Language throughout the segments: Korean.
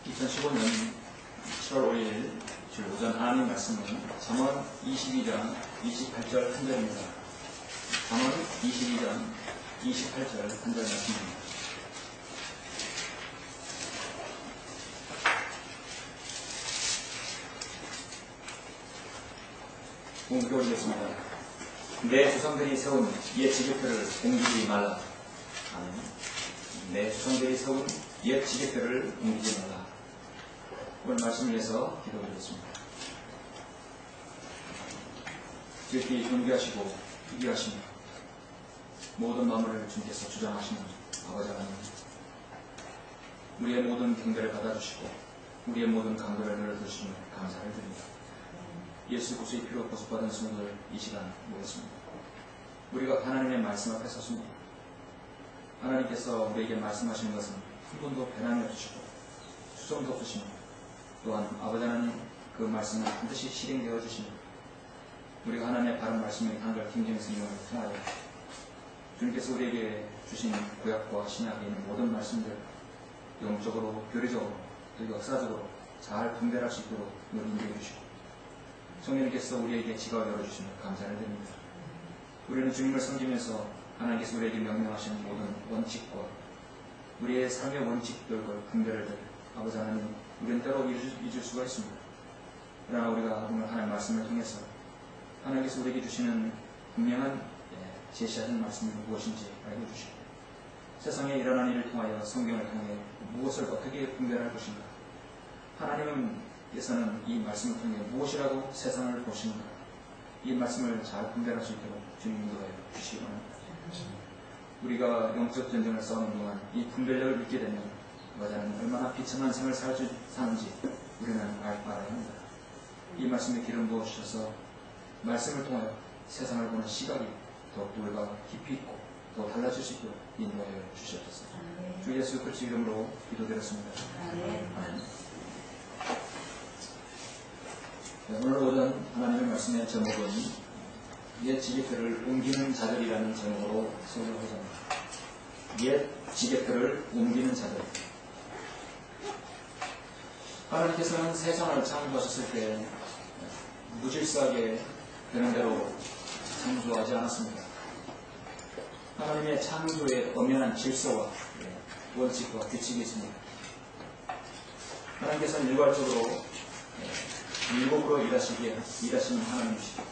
2015년 7월 5일 주 오전 하나님 말씀은 잠언 22장 28절 한 절입니다. 잠언 22장 28절 한 절 말씀입니다. 공개 올리겠습니다. 내 조상들이 세운 옛 지계표를 옮기지 말라. 아멘. 내 조상들이 세운 옛 지계표를 옮기지 말라. 오늘 말씀을 위해서 기도드리겠습니다. 주께 존귀하시고 위대하시며 모든 마음을 주님께서 주장하시는 아버지 하나님, 우리의 모든 경배를 받아주시고 우리의 모든 간구를 열어주시며 감사를 드립니다. 예수 그리스도의 피로 보습받은 성도들 이 시간 모였습니다. 우리가 하나님의 말씀 앞에 섰습니다. 하나님께서 우리에게 말씀하시는 것은 한 번도 변함이 없으시고 수정도 없으십니다. 또한 아버지 하나님 그 말씀은 반드시 실행되어 주십니다. 우리가 하나님의 바른 말씀에 한결 김경에서 이용을 통하여 주님께서 우리에게 주신 구약과 신약에 있는 모든 말씀들 영적으로, 교리적으로, 또 역사적으로 잘 분별할 수 있도록 인도해 주시고 성령님께서 우리에게 지각을 열어주시며 감사를 드립니다. 우리는 주님을 섬기면서 하나님께서 우리에게 명령하시는 모든 원칙과 우리의 삶의 원칙들과 분별을 아버지 하나님 우리는 때로 잊을 수가 있습니다. 그러나 우리가 오늘 하나님의 말씀을 통해서 하나님께서 우리에게 주시는 분명한 제시하신 말씀이 무엇인지 알고 주시고 세상에 일어난 일을 통하여 성경을 통해 무엇을 어떻게 분별할 것인가, 하나님께서는 이 말씀을 통해 무엇이라고 세상을 보시는가, 이 말씀을 잘 분별할 수 있도록 주님 인도하여 주시기 바랍니다. 우리가 영적 전쟁을 싸우는 동안 이 분별력을 믿게 되면 맞아는 얼마나 비참한 생을 사는지 우리는 알아야 합니다. 이 말씀에 기름 부어주셔서 말씀을 통하여 세상을 보는 시각이 더욱더 우리가 깊이 있고 더 달라질 수 있도록 인도하여 주시옵소서. 주 예수 그리스도 이름으로 기도드렸습니다. 아멘. 오늘 오전 하나님의 말씀의 제목은 옛 지계표를 옮기는 자들이라는 제목으로 소개하고자 합니다. 옛 지계표를 옮기는 자들. 하나님께서는 세상을 창조하셨을 때 무질서하게 되는 대로 창조하지 않았습니다. 하나님의 창조에 엄연한 질서와 원칙과 규칙이 있습니다. 하나님께서는 일괄적으로 율법으로 일하시는 하나님이시고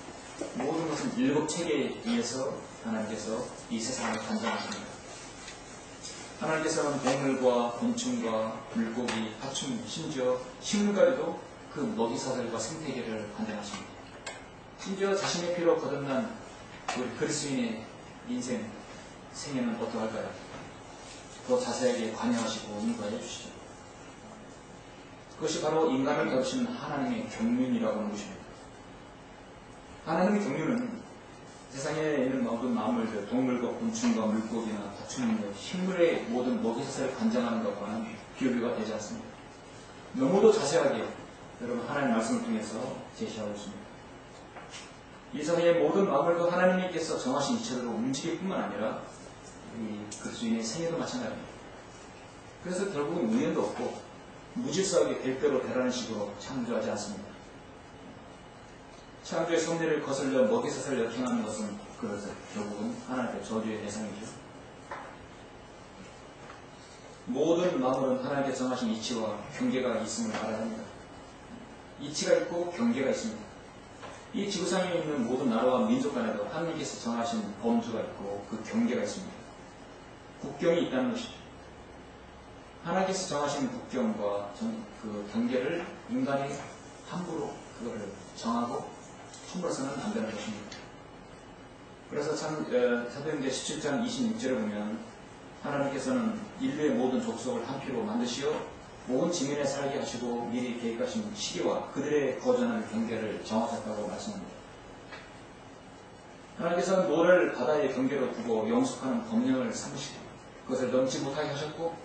모든 것은 율법 체계에 의해서 하나님께서 이 세상을 판단하십니다. 하나님께서는 동물과 곤충과 물고기, 파충, 심지어 식물까지도 그 먹이사슬과 생태계를 판단하십니다. 심지어 자신의 피로 거듭난 우리 그리스도인의 인생, 생애는 어떠할까요? 더 자세하게 관여하시고 인도해 주시죠. 그것이 바로 인간을 다루시는 하나님의 경륜이라고 하는 것입니다. 하나님의 경륜은 세상에 있는 모든 만물들, 동물과 곤충과 물고기나 파충류, 식물의 모든 먹이사슬을 관장하는 것과 하는 비교가 되지 않습니다. 너무도 자세하게 여러분 하나님의 말씀을 통해서 제시하고 있습니다. 이 세상의 모든 만물도 하나님께서 정하신 이체대로 움직일 뿐만 아니라 이 그리스도인의 생애도 마찬가지입니다. 그래서 결국은 우연도 없고 무질서하게 될 대로 되라는 식으로 창조하지 않습니다. 창조의 섭리를 거슬려 먹이사슬을 역행하는 것은 그것은 결국은 하나님의 저주의 대상이죠. 모든 만물은 하나님께 정하신 이치와 경계가 있음을 알아야 합니다. 이치가 있고 경계가 있습니다. 이 지구상에 있는 모든 나라와 민족 간에도 하나님께서 정하신 범주가 있고 그 경계가 있습니다. 국경이 있다는 것이죠. 하나님께서 정하신 국경과 그 경계를 인간이 함부로 그거를 정하고 함부로서는 안 되는 것입니다. 그래서 사도행전 17장 26절에 보면 하나님께서는 인류의 모든 족속을 한 피로 만드시어 온 지면에 살게 하시고 미리 계획하신 시기와 그들의 거전한 경계를 정하셨다고 말씀합니다. 하나님께서는 노를 바다의 경계로 두고 영속하는 검령을 삼으시고 그것을 넘지 못하게 하셨고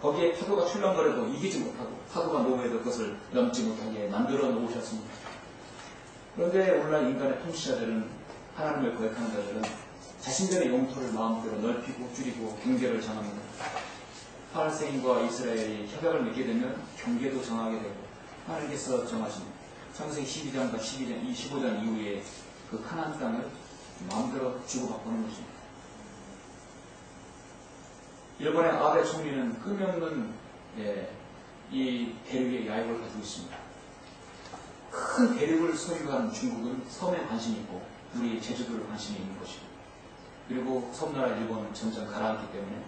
거기에 파도가 출렁거려도 이기지 못하고 파도가 노해도 그것을 넘지 못하게 만들어 놓으셨습니다. 그런데 오늘날 인간의 통치자들은 하나님을 거역하는 자들은 자신들의 영토를 마음대로 넓히고 줄이고 경계를 정합니다. 팔레스타인과 이스라엘이 협약을 맺게 되면 경계도 정하게 되고 하나님께서 정하신 창세기 12장과 15장 이후에 그 가나안 땅을 마음대로 주고받고는 것입니다. 일본의 아베 총리는 끊임없는 이 대륙의 야욕을 가지고 있습니다. 큰 대륙을 소유한 중국은 섬에 관심이 있고 우리 제주도에 관심이 있는 것이고, 그리고 섬나라 일본은 점점 가라앉기 때문에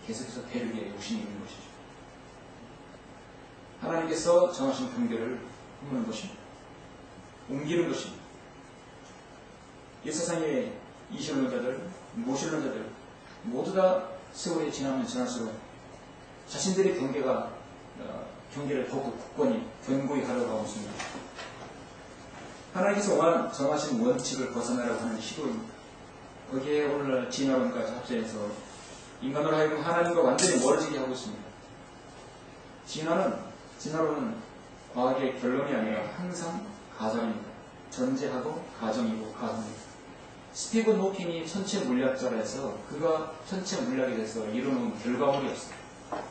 계속해서 대륙에 욕심이 있는 것이죠. 하나님께서 정하신 경계를 홈는 것입니다. 옮기는 것입니다. 이 세상의 이신론자들, 무신론자들 모두 다 세월이 지나면 지날수록 자신들의 경계를 더욱 굳건히 견고히 하려고 하고 있습니다. 하나님께서 정하신 원칙을 벗어나려고 하는 시도입니다. 거기에 오늘날 진화론까지 합쳐서 인간으로 하여금 하나님과 완전히 멀어지게 하고 있습니다. 진화론은 과학의 결론이 아니라 항상 가정입니다. 전제하고 가정이고 가정입니다. 스티븐 호킹이 천체 물리학자라 해서 그가 천체 물리학에 대해서 이루어놓은 결과물이 없어요.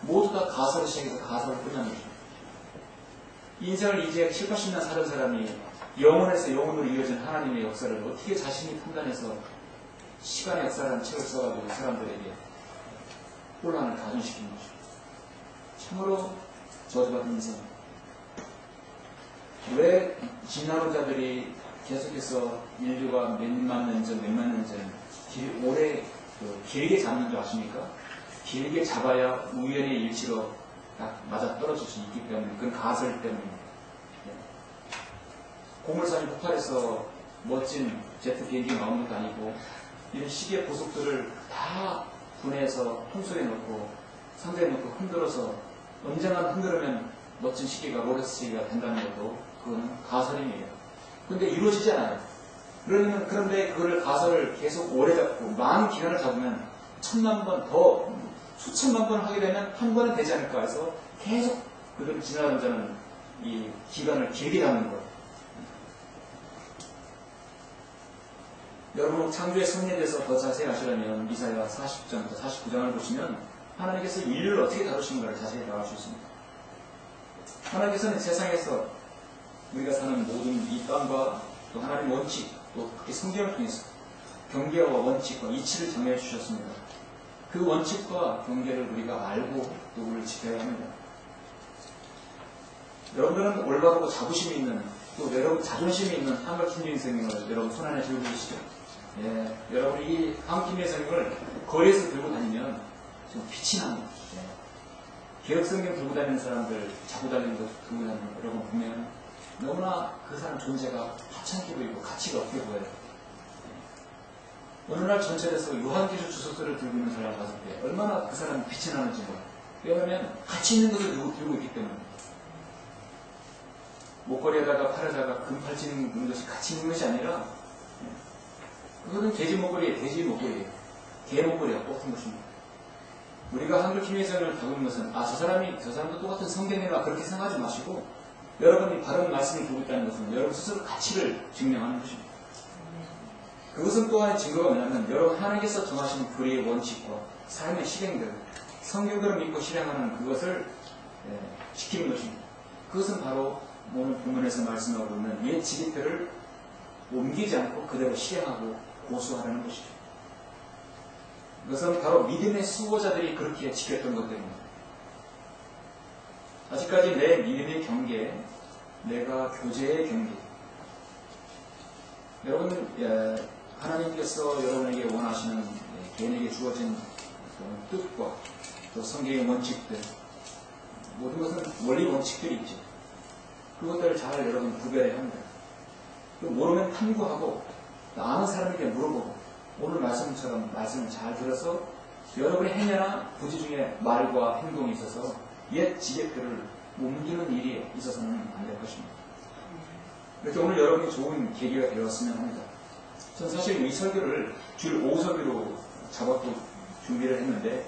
모두 다 가설을 시작해서 가설을 끝나는 것입니다. 인생을 이제 7, 80년 사는 사람이 영혼에서 영혼으로 이어진 하나님의 역사를 어떻게 자신이 판단해서 시간의 역사라는 책을 써가지고 사람들에게 혼란을 가중시키는 것입니다. 참으로 저주받은 인생입니다. 왜 진화론자들이 계속해서 인류가 몇만 년 전, 오래 길게 잡는 줄 아십니까? 길게 잡아야 우연의 일치로 딱 맞아 떨어질 수 있기 때문에, 그건 가설 때문입니다. 고물산이 폭발해서 멋진 제트 비행기가 나오는 것도 아니고, 이런 시계 보석들을 다 분해해서 통속에 넣고 상자에 넣고 흔들어서 언젠가 흔들으면 멋진 시계가 롤렉스 시계가 된다는 것도 그거는 가설입니다. 근데 이루어지지 않아요. 그런데 그걸 가설을 계속 오래 잡고 많은 기간을 잡으면 1000만 번 더 수천만 번 하게 되면 한 번은 되지 않을까 해서 계속 그들 지나가는 자는 이 기간을 길게 잡는 거예요. 여러분 창조의 섭리에 대해서 더 자세히 아시려면 이사야 40장부터 49장을 보시면 하나님께서 인류를 어떻게 다루시는가를 자세히 나올 수 있습니다. 하나님께서는 세상에서 우리가 사는 모든 이 땅과 또 하나님 원칙, 또 특히 성경을 통해서 경계와 원칙과 이치를 정해 주셨습니다. 그 원칙과 경계를 우리가 알고 또 우리를 지켜야 합니다. 여러분들은 올바르고 자부심이 있는, 또 여러분 자존심이 있는 한글킴의 성경을 여러분 손안에 들고 계시죠? 예, 여러분이 이 한글킴의 성경을 거리에서 들고 다니면 좀 빛이 납니다. 예. 개혁성경 들고 다니는 사람들, 자고 다니는 거 들고 다니는 거 여러분 보면 너무나 그 사람 존재가 하찮게 보이고 가치가 없게 보여요. 어느 날 전철에서 요한계시록 주석서를 들고 있는 사람을 봤을 때 얼마나 그 사람이 빛이 나는지 몰라요. 왜냐하면 가치 있는 것을 들고 있기 때문에. 목걸이에다가 팔에다가 금팔찌 있는 것이 가치 있는 것이 아니라 그거는 돼지 목걸이에요. 돼지 목걸이에요. 개 목걸이가 똑같은 것입니다. 우리가 한글킴의 성경을 다루고 있는 것은 저 사람도 똑같은 성경이라 그렇게 생각하지 마시고 여러분이 바른 말씀을 두고 있다는 것은 여러분 스스로 가치를 증명하는 것입니다. 그것은 또한 증거가 뭐냐면 여러분 하나님께서 정하신 불의의 원칙과 삶의 실행들, 성경대로 믿고 실행하는 그것을 지키는 것입니다. 그것은 바로 오늘 본문에서 말씀하고 있는 옛 지기표를 옮기지 않고 그대로 실행하고 고수하라는 것이죠. 그것은 바로 믿음의 수호자들이 그렇게 지켰던 것 때문입니다. 아직까지 내 믿음의 경계, 내가 교제의 경계. 여러분, 하나님께서 여러분에게 원하시는 개인에게 주어진 뜻과 또 성경의 원칙들, 모든 것은 원리 원칙들이 있죠. 그것들을 잘 여러분 구별해야 합니다. 모르면 탐구하고 아는 사람에게 물어보고 오늘 말씀처럼 말씀을 잘 들어서 여러분의 행여나 부지 중에 말과 행동이 있어서 옛 지혜표를 옮기는 일이 있어서는 안 될 것입니다. 그래서 오늘 여러분이 좋은 계기가 되었으면 합니다. 저는 사실 이 설교를 주일 오후 설교로 잡았고 준비를 했는데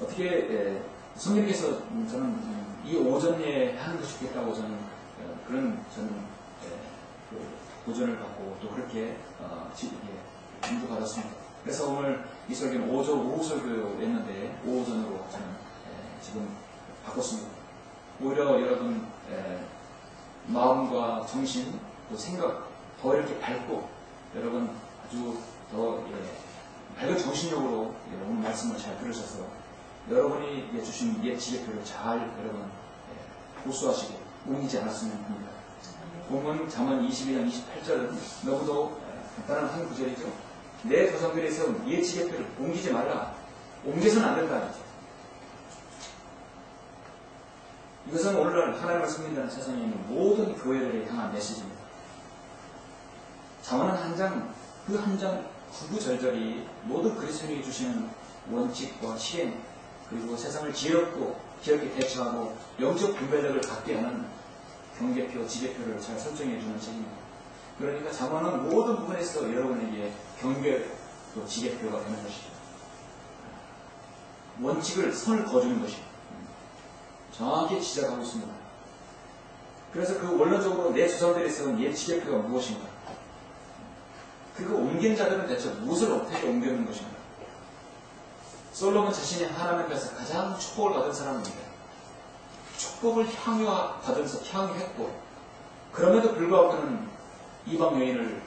어떻게 성령께서 저는 이 오전에 하는 것이 좋겠다고 저는 도전을 받고 또 그렇게 인도받았습니다. 그래서 오늘 이 설교는 오후 설교였는데 오전으로 저는 지금 바꿨습니다. 오히려 여러분 마음과 정신 또 생각 더 이렇게 밝고 여러분 아주 더 밝은 정신력으로 오늘 말씀을 잘 들으셔서 여러분이 주신 옛 지혜표를 잘 여러분 고수하시게 옮기지 않았으면 합니다. 본문 잠언 22장 28절은 너무도 간단한 한 구절이죠. 내 조상들이 세운 옛 지혜표를 옮기지 말라. 옮겨서는 안 된다. 이것은 오늘날 하나님을 섬긴다는 세상에 있는 모든 교회들에 향한 메시지입니다. 잠언은 한 장, 그 한 장 구구절절이 모든 그리스도인이 주시는 원칙과 시행, 그리고 세상을 지혜롭게 대처하고 영적 분별력을 갖게 하는 경계표, 지혜표를 잘 설정해주는 책입니다. 그러니까 잠언은 모든 부분에서 여러분에게 경계 또 지혜표가 되는 것이죠. 원칙을 선을 그어주는 것이 정확히 지적하고 있습니다. 그래서 그 원론적으로 내 조상들이 세운 옛 지혜표가 무엇인가? 그거 옮긴 자들은 대체 무엇을 어떻게 옮기는 것인가? 솔로몬 자신이 하나님 앞에서 가장 축복을 받은 사람입니다. 축복을 향유했고 그럼에도 불구하고 그는 이방 여인을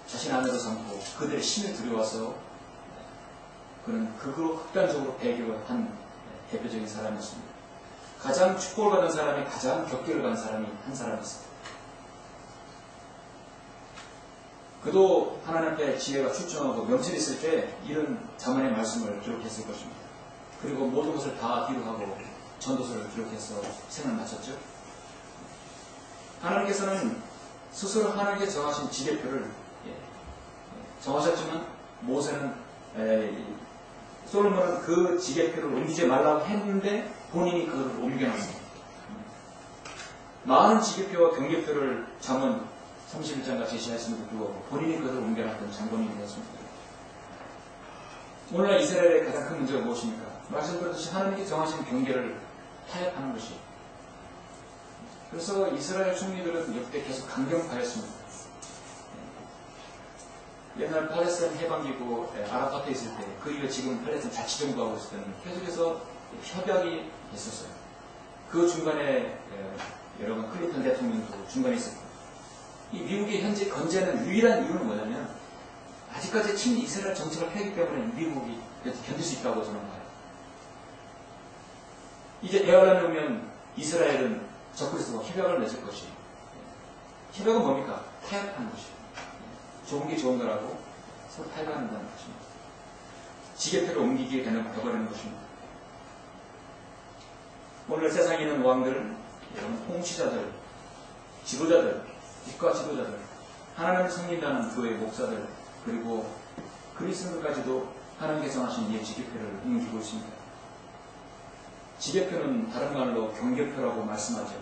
자신 안으로 삼고 그들의 신을 두려워서 그는 극으로 극단적으로 배교를 한 대표적인 사람이었습니다. 가장 축복을 받은 사람이 가장 격기를 받은 사람이 한 사람이었습니다. 그도 하나님 앞에 지혜가 출중하고 명철이 있을 때 이런 잠언의 말씀을 기록했을 것입니다. 그리고 모든 것을 다 기록하고 전도서를 기록해서 생을 마쳤죠. 하나님께서는 스스로 하나님께 정하신 지혜표를 정하셨지만 솔로몬은 그 지혜표를 옮기지 말라고 했는데 본인이 그걸 옮겨놨습니다. 많은 지혜표와 경계표를 잠언 31장과 제시하였음에도 불구하고 본인이 그것을 옮겨놨던 장본인이 되었습니다. 오늘날 이스라엘의 가장 큰 문제가 무엇입니까? 말씀드렸듯이 하나님께 정하신 경계를 타협하는 것이. 그래서 이스라엘 총리들은 역대 계속 강경파였습니다. 옛날 팔레스타인 해방기구 아라파트에 있을 때, 그 이후 지금 팔레스타인 자치정부하고 있을 때는 계속해서 협약이 있었어요. 그 중간에 여러분 클린턴 대통령도 중간에 있었고, 이 미국이 현재 건재하는 유일한 이유는 뭐냐면 아직까지 친이스라엘 정책을 펴기 때문에 미국이 견딜 수 있다고 저는 봐요. 이제 대화를 오면 이스라엘은 적그리스도와 협약을 맺을 것이. 협약은 뭡니까? 타협하는 것이에요. 좋은 게 좋은 거라고 서로 타협한다는 것입니다. 지게표를 옮기게 되어버리는 것입니다. 오늘 세상에 있는 왕들, 통치자들, 지도자들, 국가 지도자들, 하나님을 섬긴다는 교회 목사들, 그리고 그리스도인들까지도 하나님께서 하신 옛 지게표를 옮기고 있습니다. 지게표는 다른 말로 경계표라고 말씀하죠.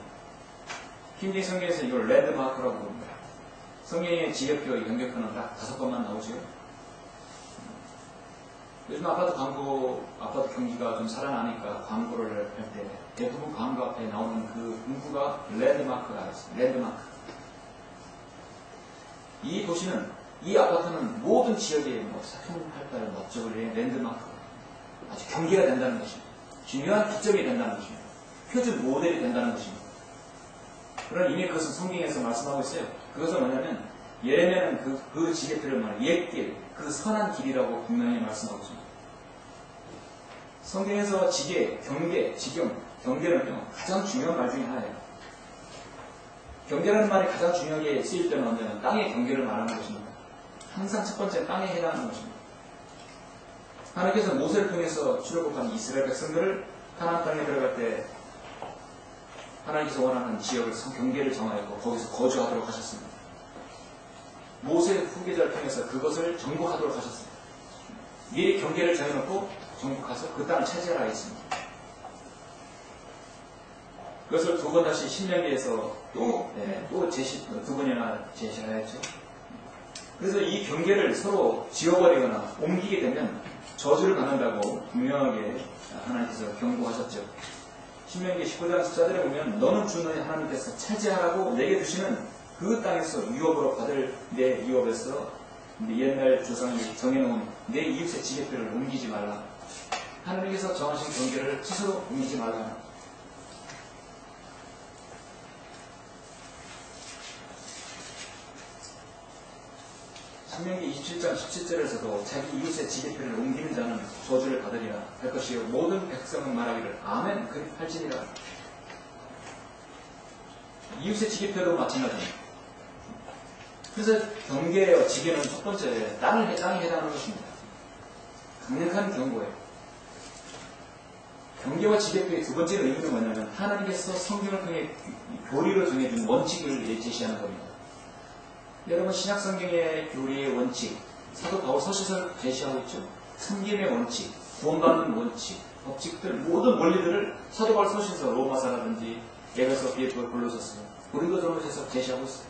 킹제임 성경에서 이걸 랜드마크라고 부릅니다. 성경의 지게표, 경계표는 딱 5번만 나오죠. 요즘 아파트 경기가 좀 살아나니까 광고를 할 때 대부분 광고 앞에 나오는 그 문구가 랜드마크가 있습니다. 랜드마크. 이 도시는, 이 아파트는 모든 지역에 사통팔달 업적을 위해 랜드마크, 아주 경계가 된다는 것입니다. 중요한 기점이 된다는 것입니다. 표준 모델이 된다는 것입니다. 그러나 이미 그것은 성경에서 말씀하고 있어요. 그것은 뭐냐면 예레미야는 그 지게표를 말하는 옛길, 그 선한 길이라고 분명히 말씀하고 있습니다. 성경에서 지계, 경계, 지경, 경계는요 가장 중요한 말 중에 하나예요. 경계라는 말이 가장 중요하게 쓰일 때는 언제나 땅의 경계를 말하는 것입니다. 항상 첫 번째 땅에 해당하는 것입니다. 하나님께서 모세를 통해서 출애굽한 이스라엘 백성들을 가나안 땅에 들어갈 때 하나님께서 원하는 지역을 경계를 정하였고 거기서 거주하도록 하셨습니다. 모세 후계자를 통해서 그것을 정복하도록 하셨습니다. 미리 경계를 정해놓고 정복해서 그 땅을 차지하라 했습니다. 그것을 두 번 다시 신명기에서 또 두 번이나 제시를 했죠. 그래서 이 경계를 서로 지워버리거나 옮기게 되면 저주를 받는다고 분명하게 하나님께서 경고하셨죠. 신명기 19장 14절에 보면 너는 주 너희 하나님께서 차지하라고 내게 주시는 그 땅에서 유업으로 받을 내 유업에서 근데 옛날 조상이 정해놓은 내 이웃의 지게표를 옮기지 말라. 하나님께서 정하신 경계를 스스로 옮기지 말라. 신명기 27장 17절에서도 자기 이웃의 지게표를 옮기는 자는 저주를 받으리라 할 것이요 모든 백성은 말하기를 아멘 할지니라. 이웃의 지게표도 마찬가지입니다. 그래서 경계와 지게는 첫 번째 땅에 해당하는 것입니다. 강력한 경고예요. 경계와 지게표의 두 번째 의미는 뭐냐면 하나님께서 성경을 통해 교리로 정해준 원칙을 제시하는 겁니다. 여러분 신약성경의 교리의 원칙, 사도 바울 서신서 제시하고 있죠. 섬김의 원칙, 구원받는 원칙, 법칙들, 모든 원리들을 사도 바울 서신서 로마서라든지 에베소, 빌립보, 골로새서, 고린도전서에서 제시하고 있어요.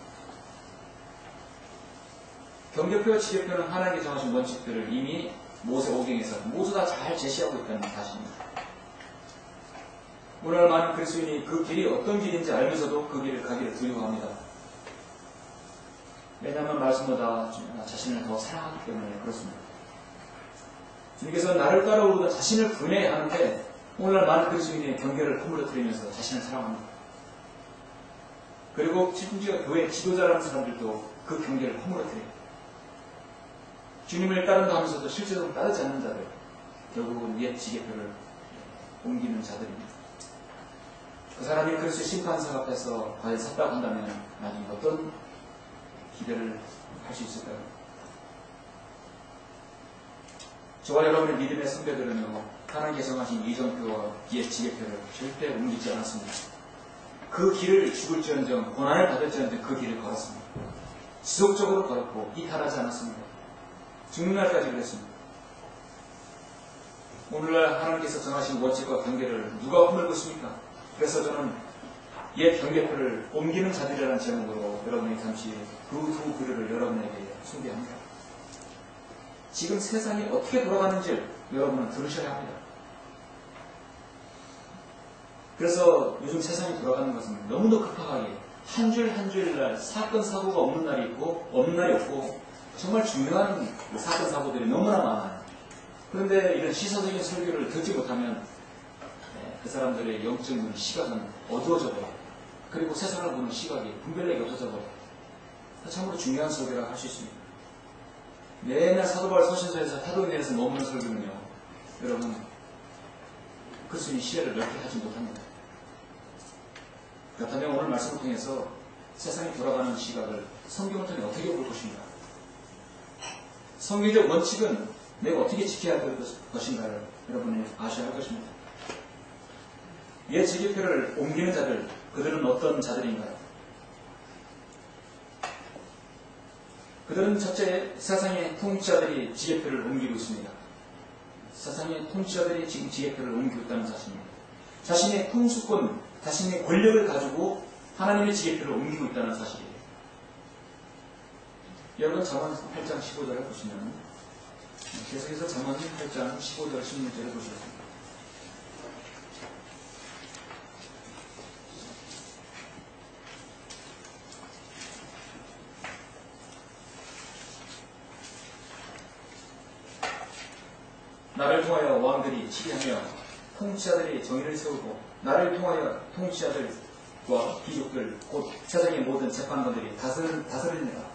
경계표와 지게표는 하나님께 정하신 원칙들을 이미 모세오경에서 모두 다 잘 제시하고 있다는 사실입니다. 오늘 많은 그리스도인이 그 길이 어떤 길인지 알면서도 그 길을 가기를 두려워합니다. 왜냐하면 말씀보다 자신을 더 사랑하기 때문에 그렇습니다. 주님께서 나를 따라오다 자신을 분해하는데 오늘날 많은 그리스도인의 경계를 허물어뜨리면서 자신을 사랑합니다. 그리고 심지어 교회 지도자라는 사람들도 그 경계를 허물어뜨려요. 주님을 따른다 하면서도 실제로 따르지 않는 자들, 결국은 옛 지게표를 옮기는 자들입니다. 그 사람이 그리스도의 심판상 앞에서 과연 섰다고 한다면 나중에 어떤 기대를 할 수 있을까요? 저와 여러분의 믿음의 선배들은요, 하나님께서 정하신 이정표와 옛 지게표를 절대 옮기지 않았습니다. 그 길을 죽을지언정, 고난을 받을지언정 그 길을 걸었습니다. 지속적으로 걸었고 이탈하지 않았습니다. 죽는 날까지 그랬습니다. 오늘날 하나님께서 정하신 원칙과 경계를 누가 허물고 있습니까? 그래서 저는 옛 경계표를 옮기는 자들이라는 제목으로 여러분이 잠시 그 두 글을 여러분에게 소개합니다. 지금 세상이 어떻게 돌아가는지 여러분은 들으셔야 합니다. 그래서 요즘 세상이 돌아가는 것은 너무도 급하게 한 줄 한 줄날 사건 사고가 없는 날이 있고 없는 날이 없고 정말 중요한 사건 사고들이 너무나 많아요. 그런데 이런 시사적인 설교를 듣지 못하면 그 사람들의 영적 눈, 시각은 어두워져 버려요. 그리고 세상을 보는 시각이 분별력이 없어져 버려요. 참으로 중요한 설교라고 할 수 있습니다. 맨날 사도바울 서신서에서 타도면에서 머무는 설교는요, 여러분 그리스도의 시야를 넓게 하지 못합니다. 그렇다면 오늘 말씀을 통해서 세상이 돌아가는 시각을 성경을 통해 어떻게 볼 것인가? 성경적 원칙은 내가 어떻게 지켜야 할 것인가를 여러분이 아셔야 할 것입니다. 옛 지게표를 옮기는 자들, 그들은 어떤 자들인가요? 그들은 첫째, 세상의 통치자들이 지게표를 옮기고 있습니다. 세상의 통치자들이 지금 지게표를 옮기고 있다는 사실입니다. 자신의 통수권, 자신의 권력을 가지고 하나님의 지게표를 옮기고 있다는 사실이에요. 여러분 잠언 8장 15절을 보시면 계속해서 잠언 8장 15절 16절을 보시겠습니다. 나를 통하여 왕들이 치리하며 통치자들이 정의를 세우고 나를 통하여 통치자들과 귀족들 곧 세상의 모든 재판관들이 다스리니라.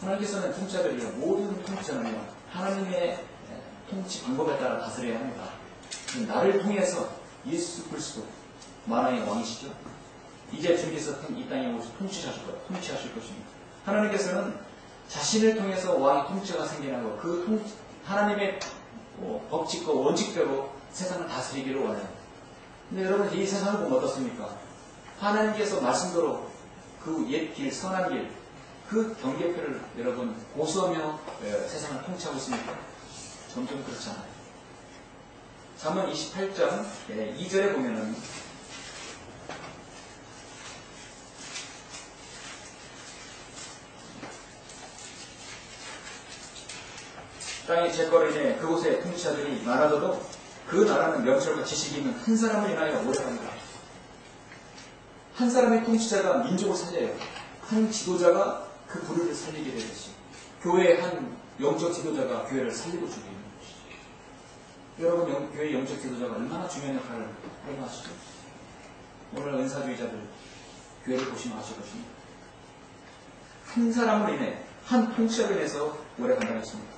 하나님께서는 통치자들이요 모든 통치자는요 하나님의 통치 방법에 따라 다스려야 합니다. 나를 통해서 예수 그리스도 만왕의 왕이시죠. 이제 주님께서 이 땅에 오셔서 통치하실 것입니다. 하나님께서는 자신을 통해서 왕의 통치가 생겨나고 그 하나님의 법칙과 원칙대로 세상을 다스리기를 원해요. 근데 여러분 이 세상을 보면 어떻습니까? 하나님께서 말씀대로 그 옛 길, 선한 길, 그 경계표를 여러분 고수하며 세상을 통치하고 있습니까? 점점 그렇지 않아요. 잠언 28장 2절에 보면은 땅의 재거로 인해 그곳에 통치자들이 많아져도 그 나라는 명철과 지식이 있는 한 사람을 인하여 오래갑니다. 한 사람의 통치자가 민족을 살려요. 한 지도자가 그 불의를 살리게 되듯이 교회의 한 영적 지도자가 교회를 살리고 죽이는 것이죠. 여러분, 교회 영적 지도자가 얼마나 중요한 역할을 하고 하시죠? 오늘 은사주의자들 교회를 보시면 아실 것입니다. 한 사람으로 인해, 한 통치자로 인해서 오래 간다고 했습니다.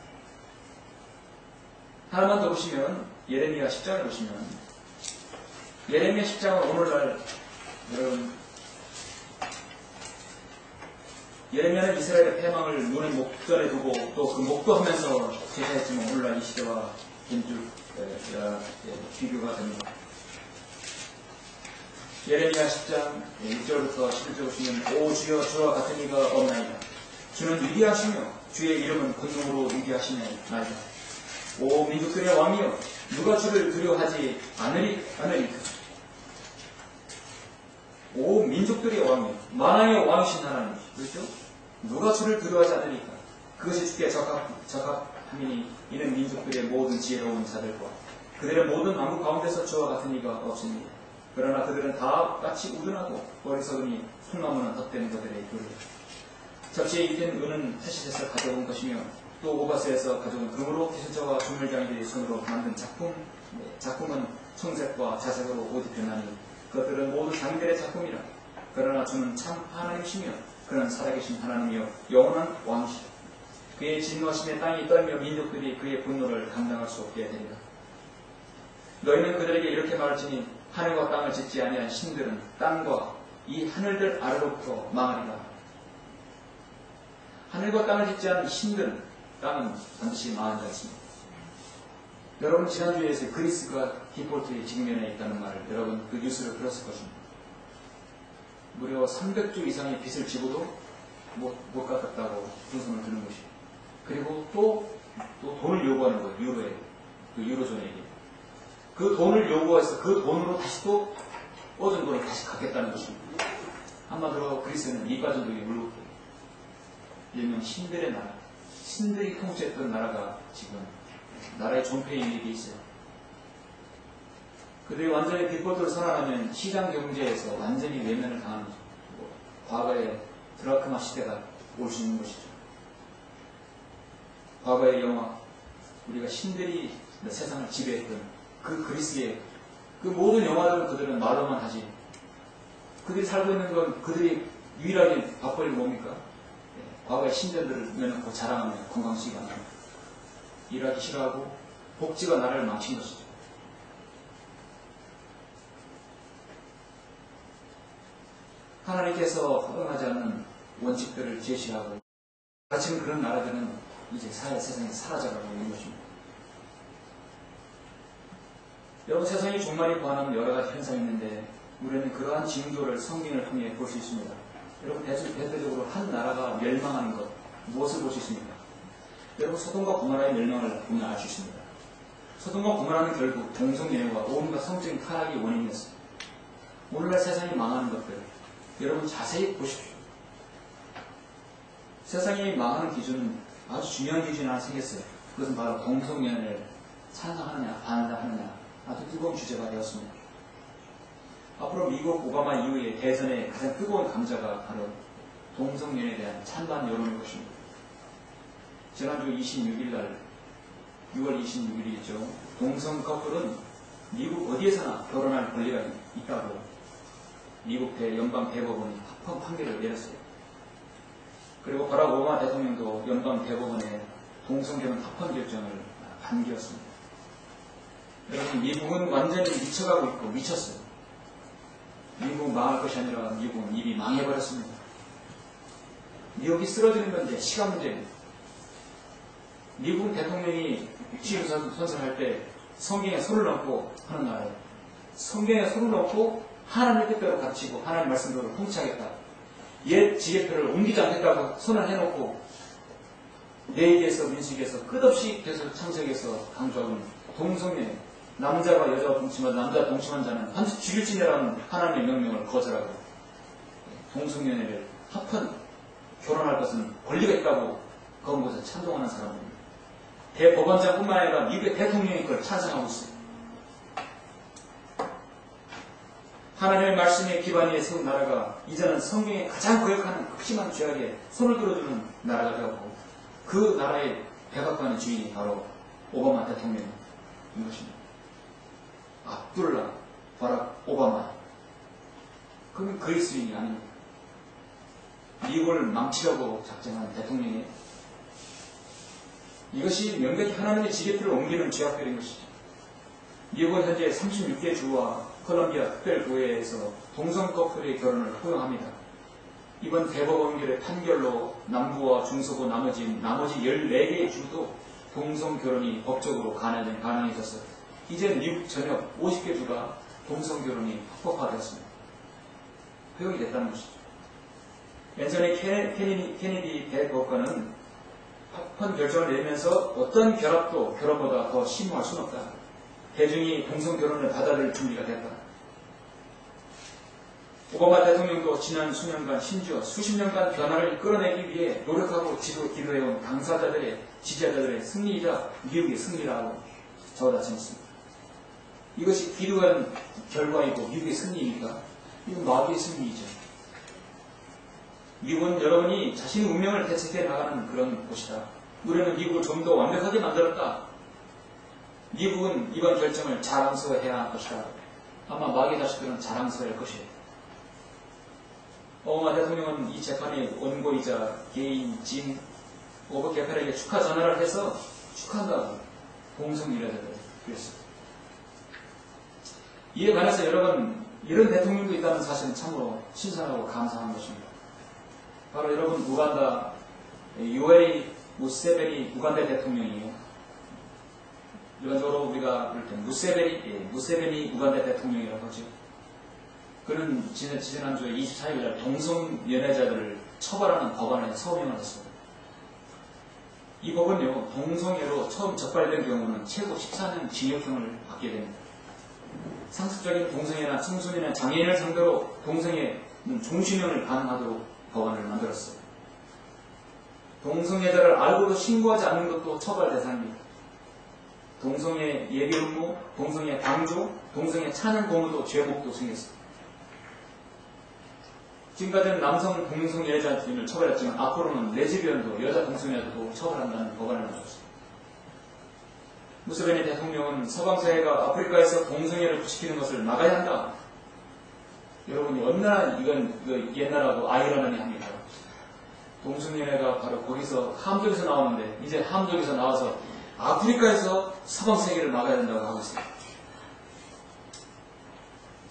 하나만 더 보시면 예레미야 10장을 보시면 예레미야 10장은 오늘날 여러분 예레미야는 이스라엘의 패망을 눈의 목전에 두고 또 그 목도하면서 제시했지만 오늘날 이 시대와 비교가 됩니다. 예레미야 10장 1절부터 11절 보시면 오 주여 주와 같은 이가 없나이다. 주는 위대하시며 주의 이름은 권능으로 위대하시나이다. 오 민족들의 왕이여 누가 주를 두려워하지 않으리까. 오 민족들의 왕이여 만왕의 왕이신 하나님, 그렇죠? 누가 주를 두려워하지 않으리까. 그것이 주께 적합함이니 이는 민족들의 모든 지혜로운 자들과 그들의 모든 만국 가운데서 저와 같은 이가 없으니 그러나 그들은 다 같이 우둔하고 어리석으니 손나무는 덧대는 그들의 교리. 접시에 입힌 은은 타시셋을 가져온 것이며 또 오바스에서 가져온 금으로 기술자와 조물장이들이 손으로 만든 작품은 청색과 자색으로 옷 입혔나니 그것들은 모두 장인들의 작품이라. 그러나 주는 참 하나님이시며 그는 살아계신 하나님이여 영원한 왕이시다. 그의 진노하심에 땅이 떨며 민족들이 그의 분노를 감당할 수 없게 되리라. 너희는 그들에게 이렇게 말할지니 하늘과 땅을 짓지 아니한 신들은 땅과 이 하늘들 아래로부터 망하리라. 하늘과 땅을 짓지 않은 신들은 땅은 반드시 망하지 않습니다. 여러분 지난주에서 그리스가 디폴트의 직면에 있다는 말을 여러분 그 뉴스를 들었을 것입니다. 무려 300조 이상의 빚을 지고도 못 갚았다고 분석을 드는 것이고 그리고 또 돈을 요구하는 거예요. 유로에 그 유로존에게 그 돈을 요구해서 그 돈으로 다시 또 얻은 돈을 다시 갚겠다는 것입니다. 한마디로 그리스는 이과전독의 물국기, 일명 신들의 나라, 신들이 통치했던 나라가 지금 나라의 존폐에 있는 게 있어요. 그들이 완전히 디폴트를 선언하면 시장 경제에서 완전히 외면을 당하는 거죠. 과거의 드라크마 시대가 올 수 있는 것이죠. 과거의 영화, 우리가 신들이 세상을 지배했던 그 그리스의 그 모든 영화들은 그들은 말로만 하지. 그들이 살고 있는 건 그들이 유일하게 밥벌이가 뭡니까? 과거의 신들을 내놓고 자랑하며 건강식이 안 나옵니다. 일하기 싫어하고 복지가 나라를 망친 것이죠. 하나님께서 허용하지 않는 원칙들을 제시하고 지금 그런 나라들은 이제 세상에 사라져가고 있는 것입니다. 여러분 세상이 종말이 구하는 여러 가지 현상이 있는데 우리는 그러한 징조를 성경을 통해 볼 수 있습니다. 여러분 대표적으로 한 나라가 멸망하는 것 무엇을 볼 수 있습니까? 여러분 소돔과 고모라의 멸망을 보면 알 수 있습니다. 소돔과 고모라는 결국 동성연애와 온갖 성적인 타락이 원인이었습니다. 오늘날 세상이 망하는 것들 여러분 자세히 보십시오. 세상이 망하는 기준은 아주 중요한 기준이 하나 생겼어요. 그것은 바로 동성연애를 찬성하느냐 반대하느냐 아주 뜨거운 주제가 되었습니다. 앞으로 미국 오바마 이후에 대선의 가장 뜨거운 감자가 바로 동성연애에 대한 찬반 여론일 것입니다. 지난주 26일날 6월 26일이죠. 동성 커플은 미국 어디에서나 결혼할 권리가 있다고 미국 연방 대법원이 합헌 판결을 내렸어요. 그리고 바락 오바마 대통령도 연방 대법원에 동성결혼 합헌 결정을 반기었습니다. 여러분 미국은 완전히 미쳐가고 있고 미쳤어요. 미국은 망할 것이 아니라 미국은 이미 망해버렸습니다. 미국이 쓰러지는 건 이제 시간 문제입니다. 미국 대통령이 취임 선서할 때 성경에 손을 넣고 하는 말이에요. 성경에 손을 넣고 하나님의 뜻대로 갇히고 하나님 말씀대로 통치하겠다. 옛 지계표를 옮기지 않겠다고 손을 해놓고 레위기에서 민수기에서 끝없이 계속 창세기에서 강조하는 동성연애 남자가 여자와 동침한 남자 동침한 자는 반드시 죽일지니라는 하나님의 명령을 거절하고 동성연애를 합헌 결혼할 것은 권리가 있다고 그런 것을 찬동하는 사람입니다. 대법원장뿐만 아니라 미국의 대통령이 그걸 찬성하고 있어요. 하나님의 말씀에 기반에 세운 나라가 이제는 성경에 가장 거역하는 극심한 죄악에 손을 들어주는 나라가 되었고, 그 나라의 백악관의 주인이 바로 오바마 대통령인 것입니다. 압둘라 바락 오바마. 그는 그리스인이 아닙니다. 미국을 망치려고 작정한 대통령이에요. 이것이 명백히 하나님의 지게틀을 옮기는 죄악들인 것이죠. 미국은 현재 36개 주와 콜롬비아 특별교회에서 동성 커플의 결혼을 허용합니다. 이번 대법원결의 판결로 남부와 중서부 나머지 14개의 주도 동성 결혼이 법적으로 가능해져서 이제 미국 전역 50개 주가 동성 결혼이 합법화되었습니다. 허용이 됐다는 것이죠. 예전에 케네디 대법관은 합헌 결정을 내리면서 어떤 결합보다 더 심오할 수는 없다. 대중이 동성 결혼을 받아들일 준비가 됐다. 오바마 대통령도 지난 수년간 심지어 수십 년간 변화를 끌어내기 위해 노력하고 기도해온 당사자들의 지지자들의 승리이자 미국의 승리라고 적어다 쳤습니다. 이것이 기도한 결과이고 미국의 승리입니까? 이건 마귀의 승리이죠. 미국은 여러분이 자신의 운명을 대책해 나가는 그런 곳이다. 우리는 미국을 좀 더 완벽하게 만들었다. 미국은 이번 결정을 자랑스러워해야 할 것이다. 아마 마귀의 자식들은 자랑스러워할 것이에요. 오바마 대통령은 이 재판의 원고이자 개인 진 오버 개팔에게 축하 전화를 해서 축하한다고 동성유래자들 그랬습니다. 이에 관해서 여러분, 이런 대통령도 있다는 사실은 참으로 신선하고 감사한 것입니다. 바로 여러분, 우간다 요에리 무세베니 우간다 대통령이에요. 일반적으로 우리가 부를 때 무세베니 우간다 대통령이라고 하죠. 그는 지난주에 24일날 동성연애자들을 처벌하는 법안에 서명을 했습니다. 이 법은요, 동성애로 처음 적발된 경우는 최고 14년 징역형을 받게 됩니다. 상습적인 동성애나 청소년이나 장애인을 상대로 동성애는 종신형을 가능하도록 법안을 만들었어요. 동성애자를 알고도 신고하지 않는 것도 처벌 대상입니다. 동성애 예비 업무, 동성애 방조, 동성애 찬양 공무도 죄목도 생겼습니다. 지금까지는 남성 동성애자들을 처벌했지만 앞으로는 레즈비언도 여자 동성애자도 처벌한다는 법안을 만들었습니다. 무세베니 대통령은 서방사회가 아프리카에서 동성애를 부추기는 것을 막아야 한다. 여러분이 얼마나 이건 옛날하고 아이러니하니 합니까? 동성애가 바로 거기서 함족에서 나오는데 이제 함족에서 나와서 아프리카에서 서방세계를 막아야 된다고 하고 있습니다.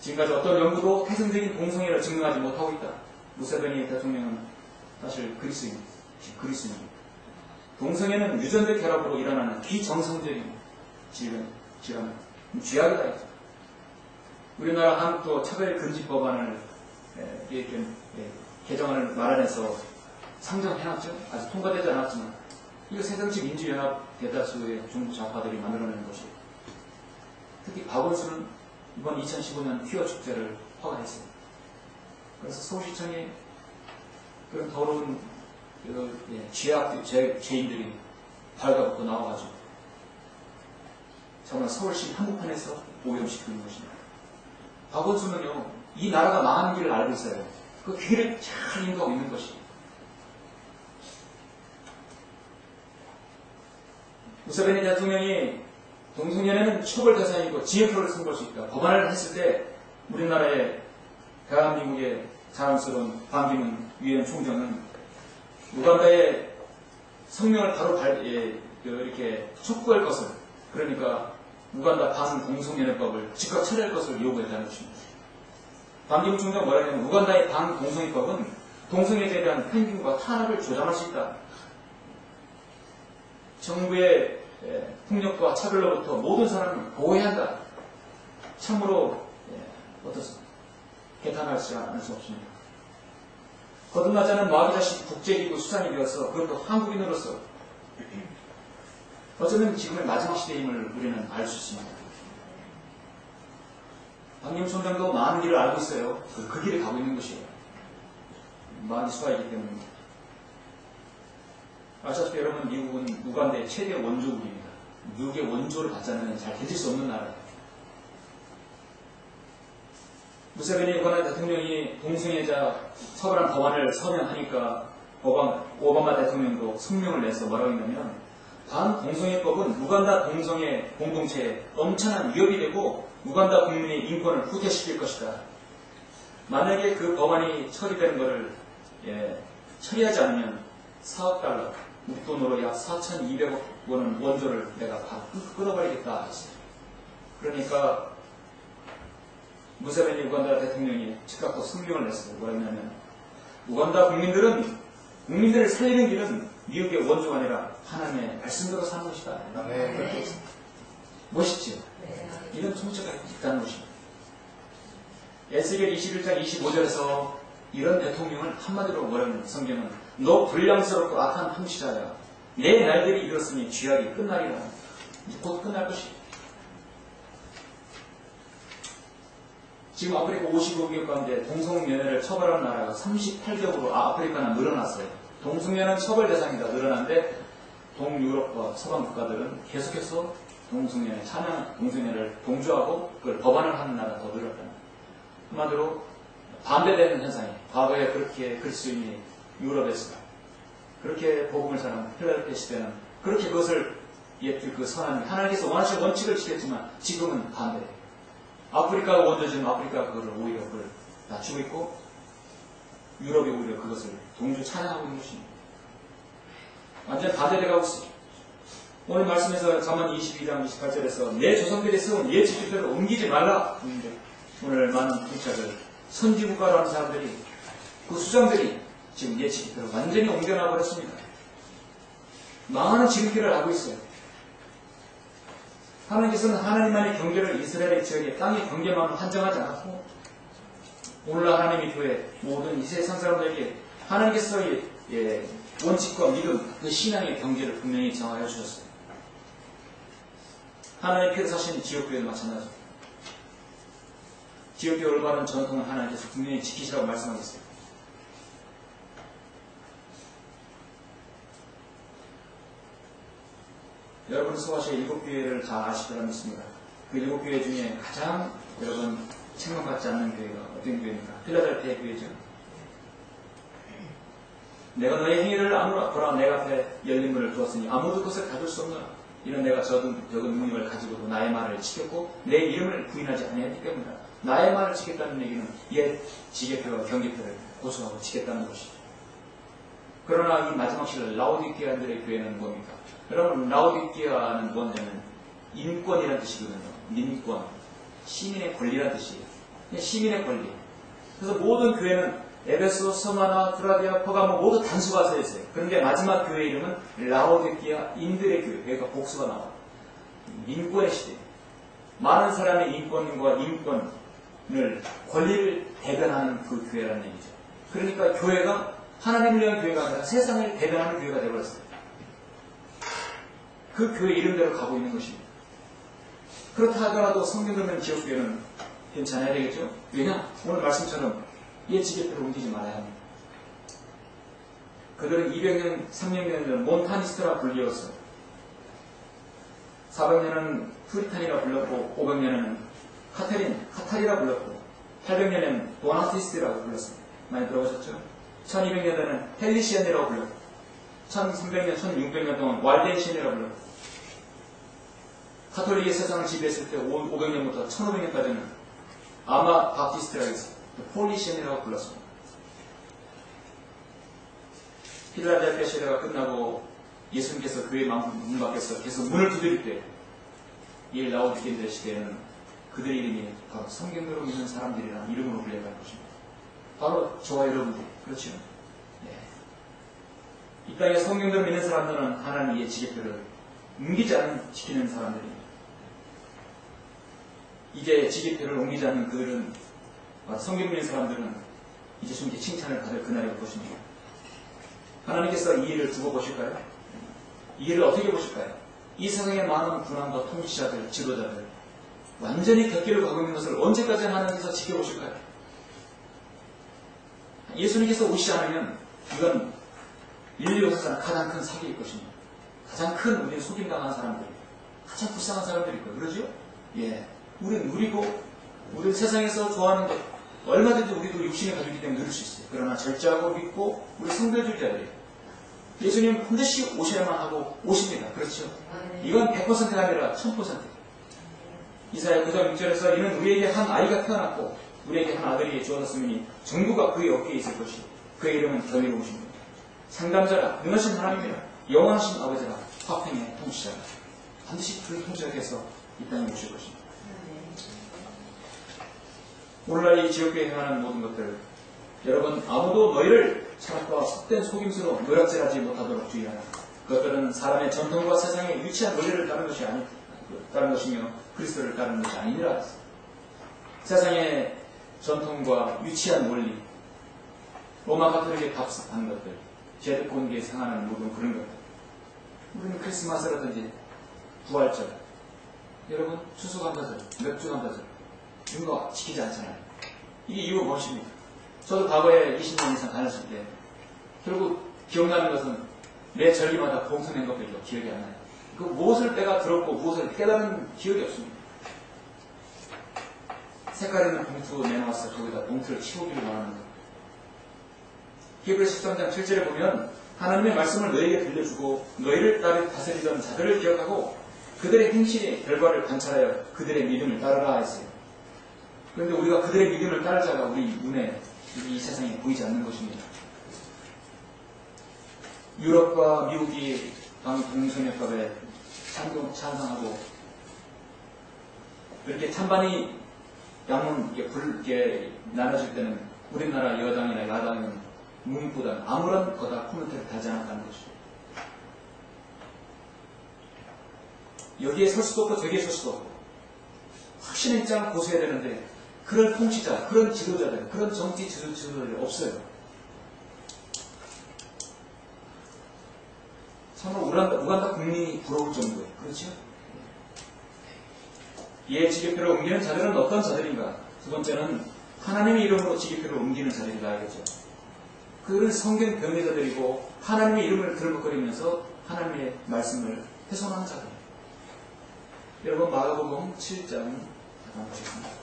지금까지 어떤 연구도 태생적인 동성애를 증명하지 못하고 있다. 무세베니 대통령은 사실 그리스인입니다. 동성애는 유전적 결합으로 일어나는 비정상적인 질환, 죄악이다. 우리나라 한국도 차별금지 법안을 개정안을 마련해서 상정해놨죠. 아직 통과되지 않았지만 이거 새정치 민주연합 대다수의 중국 좌파들이 만들어낸 것이에요. 특히 박원순은 이번 2015년 퀴어 축제를 허가했어요. 그래서 서울시청에 그런 더러운 죄인들이 발가벗고 나와가지고 정말 서울시 한복판에서 오염시키는 것입니다. 박원순은요, 이 나라가 망하는 길을 알고 있어요. 그 길을 잘 인도하고 있는 것이에요. 무세베니 대통령이 동성연애는 처벌 대상이고 징역형을 선고할 수 있다. 법안을 했을 때 우리나라의 대한민국의 자랑스러운 반기문 유엔 총정은 우간다의 성명을 바로 이렇게 촉구할 것을, 그러니까 우간다 반동성연애법을 즉각 처리할 것을 요구했다는 것입니다. 반기문 총장 뭐라 하냐면 우간다의 반동성애법은 동성애자에 대한 편견과 탄압을 조장할 수 있다. 정부의 폭력과 차별로부터 모든 사람을 보호해야 한다. 참으로 어떻습니까? 개탄할 수 않을 수 없습니다. 거듭나지 않은 마귀 자식 국제기구 수장이 되어서 그것도 한국인으로서 어쩌면 지금의 마지막 시대임을 우리는 알 수 있습니다. 반기문 총장도 많은 길을 알고 있어요. 그 길에 가고 있는 것이에요. 많이 수하이기 때문입니다. 아시다시피 여러분, 미국은 우간다의 최대 원조국입니다. 미국의 원조를 받지 않으면 잘 견딜 수 없는 나라예요. 무세베니 유가나 대통령이 동성애자 처벌한 법안을 서명하니까 오바마 대통령도 성명을 내서 뭐라고 했냐면 반동성애법은 우간다 동성애 공동체에 엄청난 위협이 되고 우간다 국민의 인권을 후퇴시킬 것이다. 만약에 그 법안이 처리되는 것을 처리하지 않으면 4억 달러, 우리 돈으로 약 4,200억 원 원조를 내가 다 끊어버리겠다 했어요. 그러니까 무세베니 우간다 대통령이 즉각 또 성명을 냈어요. 뭐라 했냐면 우간다 국민들을 살리는 길은 미국의 원조가 아니라 하나님의 말씀대로 사는 것이다. 네. 그렇게 멋있죠? 이런 총체가 있다는 것입니다. 에스겔 21장 25절에서 이런 대통령을 한마디로 뭐라는 성경은 너 불량스럽고 악한 항시자야. 내 날들이 이뤘으니 죄악이 끝나리라. 이제 곧 끝날 것이다. 지금 아프리카 55개국 가운데 동성연애를 처벌하는 나라가 38개국으로 아프리카는 늘어났어요. 동성연애는 처벌 대상이다 늘어났는데 동유럽과 서방 국가들은 계속해서 동성연애, 찬양 동성연애를 동조하고 그걸 법안을 하는 나라가 더 늘었다. 한마디로 반대되는 현상이 과거에 그렇게 그리스도인이 유럽에서 그렇게 복음을 전하는 필라델피아 시대는 그렇게 그것을 그 선한 하나님께서 원하시는 원칙을 지켰지만 지금은 반대. 아프리카가 원조지만 아프리카가 그것을 오히려 그걸 낮추고 있고 유럽이 오히려 그것을 동조 찬양하고 있는 것입니다. 완전 반대되어가고 있어요. 오늘 말씀에서 잠언 22장 28절에서 내 조상들이 세운 옛 지키들을 옮기지 말라. 오늘 많은 국자들 선지국가로 하는 사람들이 그 수장들이 지금 옛 지키들을 완전히 옮겨놔 버렸습니다. 많은 지름길을 하고 있어요. 하나님께서는 하나님만의 경계를 이스라엘의 지역에 땅의 경계만으로 한정하지 않았고 오늘날 하나님의 교회 모든 이 세상 사람들에게 하나님께서의 원칙과 믿음, 그 신앙의 경계를 분명히 정하여 주셨어요. 하나님의 피를 사신 지역교회는 마찬가지입니다. 지역교회 올바른 전통을 하나님께서 분명히 지키시라고 말씀하셨어요. 여러분 소아시아 7교회를 다 아실 거라 믿습니다. 그 7교회 중에 가장 여러분 책망받지 않는 교회가 어떤 교회입니까? 필라델피아 교회죠. 내가 너의 행위를 아무나 보라 내 앞에 열린 문을 두었으니 아무도 그것을 가둘 수 없노라. 이는 내가 적은 능력을 가지고도 나의 말을 지켰고 내 이름을 부인하지 아니했기 때문이다. 나의 말을 지켰다는 얘기는 옛 지계표와 경계표를 고수하고 지켰다는 것이죠. 그러나 이 마지막 시를 라오디게아들의 교회는 뭡니까? 여러분 라오디게아는 뭐냐면 인권이라는 뜻이거든요. 민권, 시민의 권리라는 뜻이에요. 시민의 권리. 그래서 모든 교회는 에베소, 서마나, 드라디아, 퍼가모 모두 단수가 서 있어요. 그런데 마지막 교회 이름은 라오디게아 인들의 교회. 그러니까 복수가 나와요. 민권의 시대. 많은 사람의 인권과 인권을 권리를 대변하는 그 교회라는 얘기죠. 그러니까 교회가 하나님을 위한 교회가 아니라 세상을 대변하는 교회가 되어버렸어요. 그 교회 이름대로 가고 있는 것입니다. 그렇다 하더라도 성경 없는 지역교회는 괜찮아야 되겠죠? 왜냐? 오늘 말씀처럼 옛 지계표를 옮기지 말아야 합니다. 그들은 200년, 300년 전 몬타니스트라 불리웠어요. 400년은 푸리탄이라 불렀고 500년은 카탈이라 불렀고 800년에는 보나티스트라고 불렀습니다. 많이 들어보셨죠? 1200년대는 헬리시안이라고 불렀고 1300년, 1600년 동안 왈덴시안이라고 불렀고 카톨릭이 세상을 지배했을 때 500년부터 1500년까지는 아마 바티스트라고 했어요. 폴리시안이라고 불렀습니다. 필라델피아 시대가 끝나고 예수님께서 교회 문 밖에서 계속 문을 두드릴 때 이 라오디게아 시대에는 그들의 이름이 바로 성경대로 믿는 사람들이라는 이름으로 불려갈 것입니다. 바로 저와 여러분들, 그렇죠? 네. 이 땅에 성경대로 믿는 사람들은 하나님의 지계표를 옮기지 않는 지키는 사람들입니다. 이제 지계표를 옮기지 않는 그들은 성경 믿는 사람들은 이제 좀 칭찬을 받을 그날이 올 것입니다. 하나님께서 이 일을 두고 보실까요? 이 일을 어떻게 보실까요? 이 세상의 많은 군왕과 통치자들, 지도자들 완전히 곁길을 가고 있는 것을 언제까지 하나님께서 지켜보실까요? 예수님께서 오시지 않으면 이건 인류 역사상 가장 큰 사기일 것입니다. 가장 큰 우리는 속임당한 사람들, 가장 불쌍한 사람들일 거예요. 그러죠? 예, 우리는 누리고 우리는 세상에서 좋아하는 것 얼마든지 우리도 육신의 가족이기 때문에 누릴 수 있어요. 그러나 절제하고 믿고 우리 성도주의자들이에요. 예수님 반드시 오셔야만 하고 오십니다. 그렇죠? 이건 100%가 아니라 1000%. 이사야 9장 6절에서 이는 우리에게 한 아이가 태어났고 우리에게 한 아들이 주어졌으니 정부가 그의 어깨에 있을 것이 그의 이름은 경이로우십니다. 상담자라 능하신 하나님이라 영원하신 아버지라 화평의 통치자라. 반드시 그 통치자께서 이 땅에 오실 것입니다. 오늘날 이 지역교회에 행하는 모든 것들, 여러분 아무도 너희를 철학과 헛된 속임수로 노략질하지 못하도록 주의하라. 그것들은 사람의 전통과 세상의 유치한 논리를 따른 것이며 그리스도를 따르는 것이 아니니라. 세상의 전통과 유치한 원리, 로마 가톨릭에 답습하는 것들, 제도권계에 상하는 모든 그런 것들. 우리는 크리스마스라든지 부활절, 여러분 추수감사절, 맥주감사절 이런 거 지키지 않잖아요. 이게 이유가 무엇입니까? 저도 과거에 20년 이상 다녔을 때 결국 기억나는 것은 매 절기마다 봉투 낸 것밖에 기억이 안 나요. 그 무엇을 때가 들었고 무엇을 깨달은 기억이 없습니다. 색깔 있는 봉투 내놓았어요. 거기다 봉투를 치우기를 원하는 것. 히브리서 13장 7절에 보면 하나님의 말씀을 너희에게 들려주고 너희를 따르 다스리던 자들을 기억하고 그들의 행실의 결과를 관찰하여 그들의 믿음을 따르라 했어요. 그런데 우리가 그들의 믿음을 따를 자가 우리 눈에 이 세상에 보이지 않는 것입니다. 유럽과 미국이 동성애법에 찬성하고 이렇게 찬반이 양문 이렇게 나눠질 때는 우리나라 여당이나 야당은 문보다는 아무런 거다 코멘트를 달지 않았다는 것이죠. 여기에 설 수도 없고 저기에 설 수도 없고 확신의 입장을 고수해야 되는데 그런 통치자, 그런 지도자들, 그런 정치 지도자들이 없어요. 참으로 우간다 국민이 부러울 정도예요. 그렇죠? 이에 지계표를 옮기는 자들은 어떤 자들인가? 두 번째는 하나님의 이름으로 지계표를 옮기는 자들이라 하겠죠. 그들은 성경 병리자들이고 하나님의 이름을 들먹거리면서 하나님의 말씀을 훼손하는 자들. 여러분 마가복음 7장 잠깐 보시겠습니다.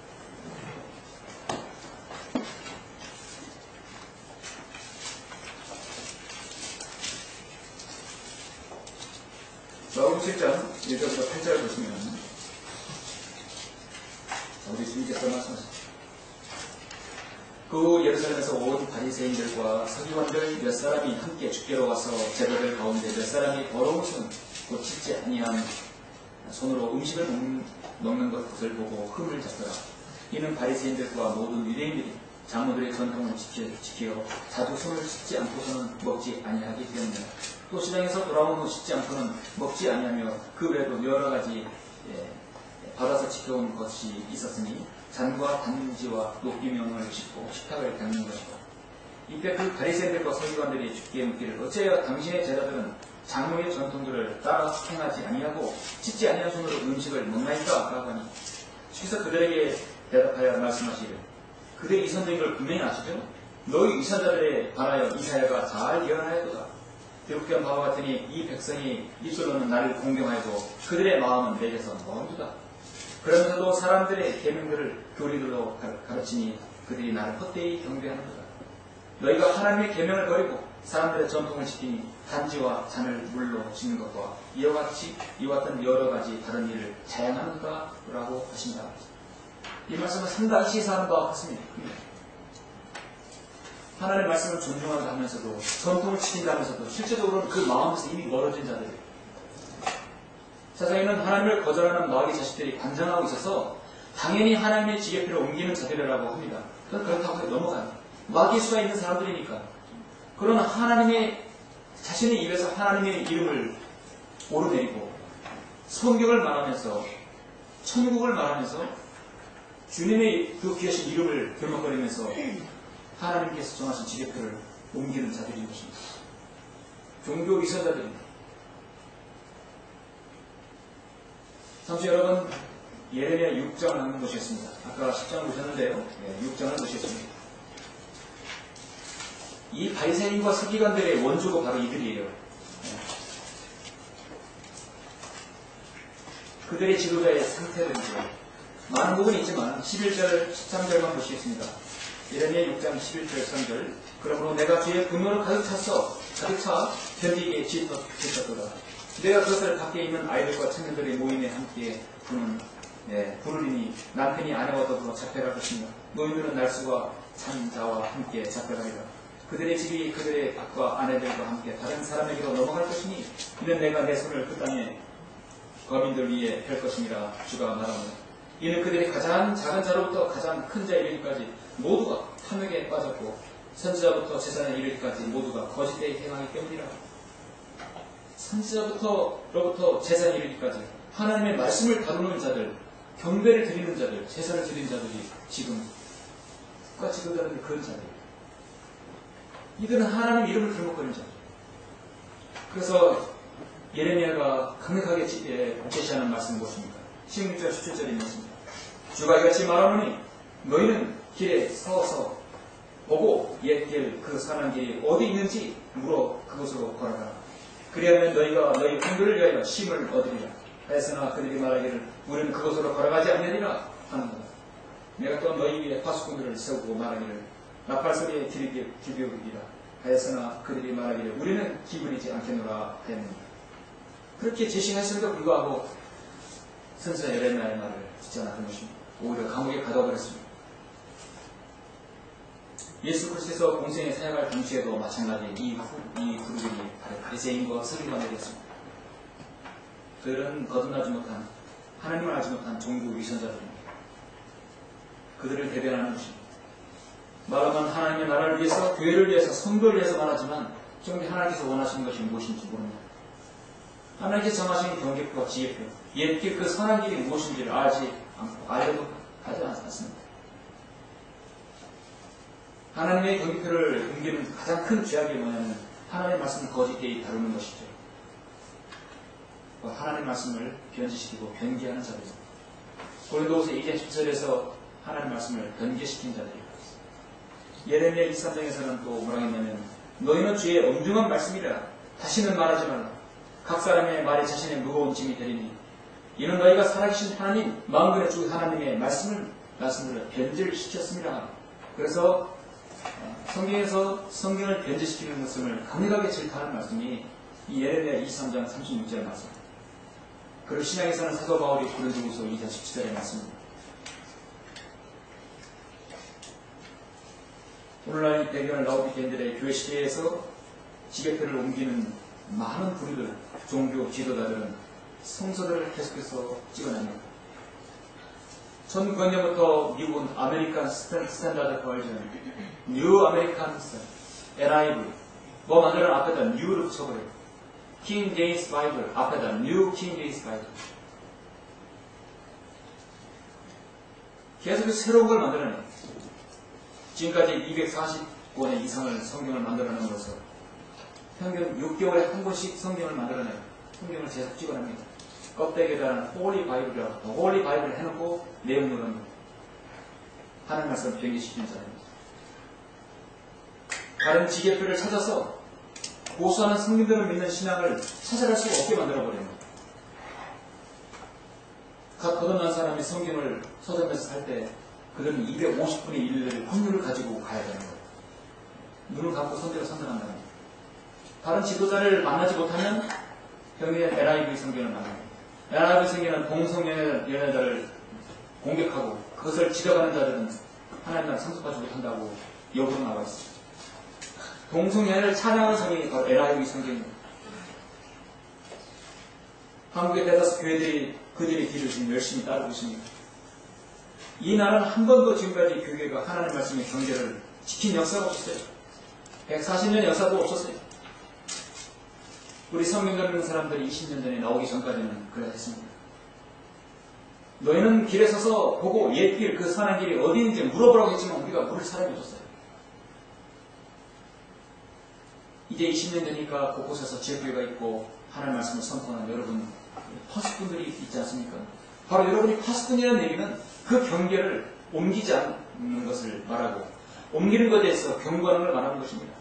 마가복음 7장 1절부터 8절 보시면 우리 주님께서 말씀하셨습니다. 그 후 예루살렘에서 온 바리새인들과 서기관들 몇 사람이 함께 주께로 와서 제자들 가운데 몇 사람이 더러운 손, 곧 씻지 아니한 손으로 음식을 먹는 것을 보고 흠을 잡더라. 이는 바리새인들과 모든 유대인들이 장로들의 전통을 지켜 자주 손을 씻지 않고서는 먹지 아니하기 때문이다. 또 시장에서 돌아온 후 씻지 않고는 먹지 아니하며 그 외에도 여러 가지 받아서 지켜온 것이 있었으니 잔과 단지와 높이명을 씻고 식탁을 닦는 것이다. 이때 그 바리새인들과 서기관들이 주께 묻기를 어찌하여 당신의 제자들은 장로의 전통들을 따라 행하지 아니하고 씻지 아니한 손으로 음식을 먹나이까? 라고 하니 주께서 그들에게 대답하여 말씀하시기를 그들이 이선적인 걸 분명히 아시죠? 너희 이선자들에 관하여 이사야가 잘 예언하였도다. 비록된 바와 같으니 이 백성이 입술로는 나를 공경하여도 그들의 마음은 내게서 멀어두다. 그러면서도 사람들의 계명들을 교리들로 가르치니 그들이 나를 헛되이 경배하는도다. 너희가 하나님의 계명을 버리고 사람들의 전통을 지키니 단지와 잔을 물로 씻는 것과 이와 같은 여러 가지 다른 일을 자양하는도다 라고 하신다. 이 말씀은 상당히 시사하는 바와 같습니다. 하나님의 말씀을 존중한다 하면서도 전통을 지킨다 하면서도 실제적으로는 그 마음에서 이미 멀어진 자들이에요. 세상에는 하나님을 거절하는 마귀 자식들이 관장하고 있어서 당연히 하나님의 지계표를 옮기는 자들이라고 합니다. 그렇다고 넘어가요. 마귀의 수가 있는 사람들이니까. 그러나 하나님의 자신의 입에서 하나님의 이름을 오르내리고 성경을 말하면서 천국을 말하면서 주님의 그 귀하신 이름을 들먹거리면서 하나님께서 정하신 지계표를 옮기는 자들인 것입니다. 종교 이선자들입니다. 잠시 여러분 예레미야 6장을 한번 보시겠습니다. 아까 10장을 보셨는데요. 6장을 보시겠습니다. 이 바리새인과 서기관들의 원조가 바로 이들이에요. 그들의 지도자의 상태를 보세요. 많은 부분이 있지만 11절, 13절만 보시겠습니다. 예레미야 6장 11절, 13절. 그러므로 내가 주의 분노를 가득 차 견디게 지었도다. 내가 그것을 밖에 있는 아이들과 청년들의 모임에 함께 부르리니 남편이 아내와 더불어 작별할 것입니다. 노인들은 날수와 찬자와 함께 작별하리라. 그들의 집이 그들의 밭과 아내들과 함께 다른 사람에게로 넘어갈 것이니 이는 내가 내 손을 그 땅에 거민들 위에 펼 것이니라 주가 말합니다. 이는 그들이 가장 작은 자로부터 가장 큰 자에 이르기까지 모두가 탐욕에 빠졌고 선지자부터 제사장에 이르기까지 모두가 거짓되게 행하기 때문이라. 선지자로부터 제사장에 이르기까지 하나님의 말씀을 다루는 자들, 경배를 드리는 자들, 제사를 드리는 자들이 지금 똑같이 그들은 그런 자들이에요. 이들은 하나님 이름을 들먹거리는 자들. 그래서 예레미야가 강력하게 제시하는 말씀은 무엇입니까? 16절, 17절에 있습니다. 주가 이같이 말하노니 너희는 길에 서서 보고 옛길 그 선한 길이 어디 있는지 물어 그곳으로 걸어가라. 그리하면 너희가 너희 분들을 위하여 쉼을 얻으리라. 하였으나 그들이 말하기를 우리는 그곳으로 걸어가지 않으리라 하는구나. 내가 또 너희 위에 파수꾼들을 세우고 말하기를 나팔소리에 기비우리라 하였으나 그들이 말하기를 우리는 기분이지 않겠노라 하였느니라. 그렇게 제시했음에도 불구하고 선지자 예레미야의 말을 듣지 않았던 것입니다. 오히려 감옥에 가둬버렸습니다. 예수 그리스도에서 공생에 사역할 당시에도 마찬가지 이 그룹이 바리새인과 서기관들이었습니다. 그들은 거듭나지 못한 하나님을 알지 못한 종교 위선자들입니다. 그들을 대변하는 것입니다. 말하면 하나님의 나라를 위해서, 교회를 위해서, 성도를 위해서 말하지만 정말 하나님께서 원하시는 것이 무엇인지 모릅니다. 하나님께서 정하신 경계표와 지혜표, 옛길 그 선한 길이 무엇인지를 알지 않고 알려도 하지 않습니다. 하나님의 경계표를 옮기는 가장 큰 죄악이 뭐냐면 하나님의 말씀을 거짓되이 다루는 것이죠. 하나님의 말씀을 변질시키고 변개하는 자들입니다. 고린도후서 2장 10절에서 하나님의 말씀을 변개시킨 자들입니다. 예레미야 23장에서는 또 뭐라고 했냐면 너희는 주의 엄중한 말씀이라 다시는 말하지 말라. 각 사람의 말이 자신의 무거운 짐이 되리니 이는 너희가 살아계신 하나님 만군의 주 하나님의 말씀을 변질시켰습니다. 그래서 성경에서 성경을 변질시키는 것을 강력하게 질타하는 말씀이 이 예레미야 23장 36절 말씀. 그리고 신약에서는 사도 바울이 고린도후서 2장 17절의 말씀입니다. 오늘날 이 대변을 라오디게인들의 교회 시대에서 지게표를 옮기는 많은 부류들, 종교 지도자들은 성서를 계속해서 찍어냅니다. 1900년부터 미국은 아메리칸 스탠다드 버전, 뉴 아메리칸 스탠다드, NIV, 뭐 만들어 앞에다 뉴를 붙여버려요. 킹 제임스 바이블 앞에다 뉴 킹 제임스 바이블. 계속해서 새로운 걸 만들어내요. 지금까지 240권의 이상을 성경을 만들어내면서 평균 6개월에 한 권씩 성경을 만들어내요. 성경을 계속 찍어냅니다. 껍데기에다는 홀리 바이블이라고 홀리 바이블을 해놓고 내용으로는 하나님 말씀을 변개시키는 사람입니다. 다른 지게표를 찾아서 고수하는 성민들을 믿는 신앙을 찾아갈 수가 없게 만들어버립니다. 각 거듭난 사람이 성경을 서점에서 살 때 그들은 250분의 1을 확률을 가지고 가야 되는 거예요. 눈을 감고 성경을 선택한다는 거예요. 다른 지도자를 만나지 못하면 평일에 NIV 성경을 만납니다. NIV 성경은 동성연애자를 공격하고 그것을 지적하는 자들은 하나님 나라 상속하지 못한다고 여부로 나와 있습니다. 동성연애를 찬양하는 성경이 바로 NIV 성경입니다. 한국의 대다수 교회들이 그들의 길을 지금 열심히 따르고 있습니다. 이 나라는 한 번도 지금까지 교회가 하나님의 말씀의 경계를 지킨 역사가 없었어요. 140년의 역사도 없었어요. 우리 성경 읽는 사람들이 20년 전에 나오기 전까지는 그래 했습니다. 너희는 길에 서서 보고 옛길 그 선한 길이 어디 있는지 물어보라고 했지만 우리가 물을 사람이 없었어요. 이제 20년 되니까 곳곳에서 지역교회가 있고 하나님의 말씀을 선포하는 여러분 파수꾼들이 있지 않습니까? 바로 여러분이 파수꾼이라는 얘기는 그 경계를 옮기지 않는 것을 말하고 옮기는 것에 대해서 경고하는 걸 말하는 것입니다.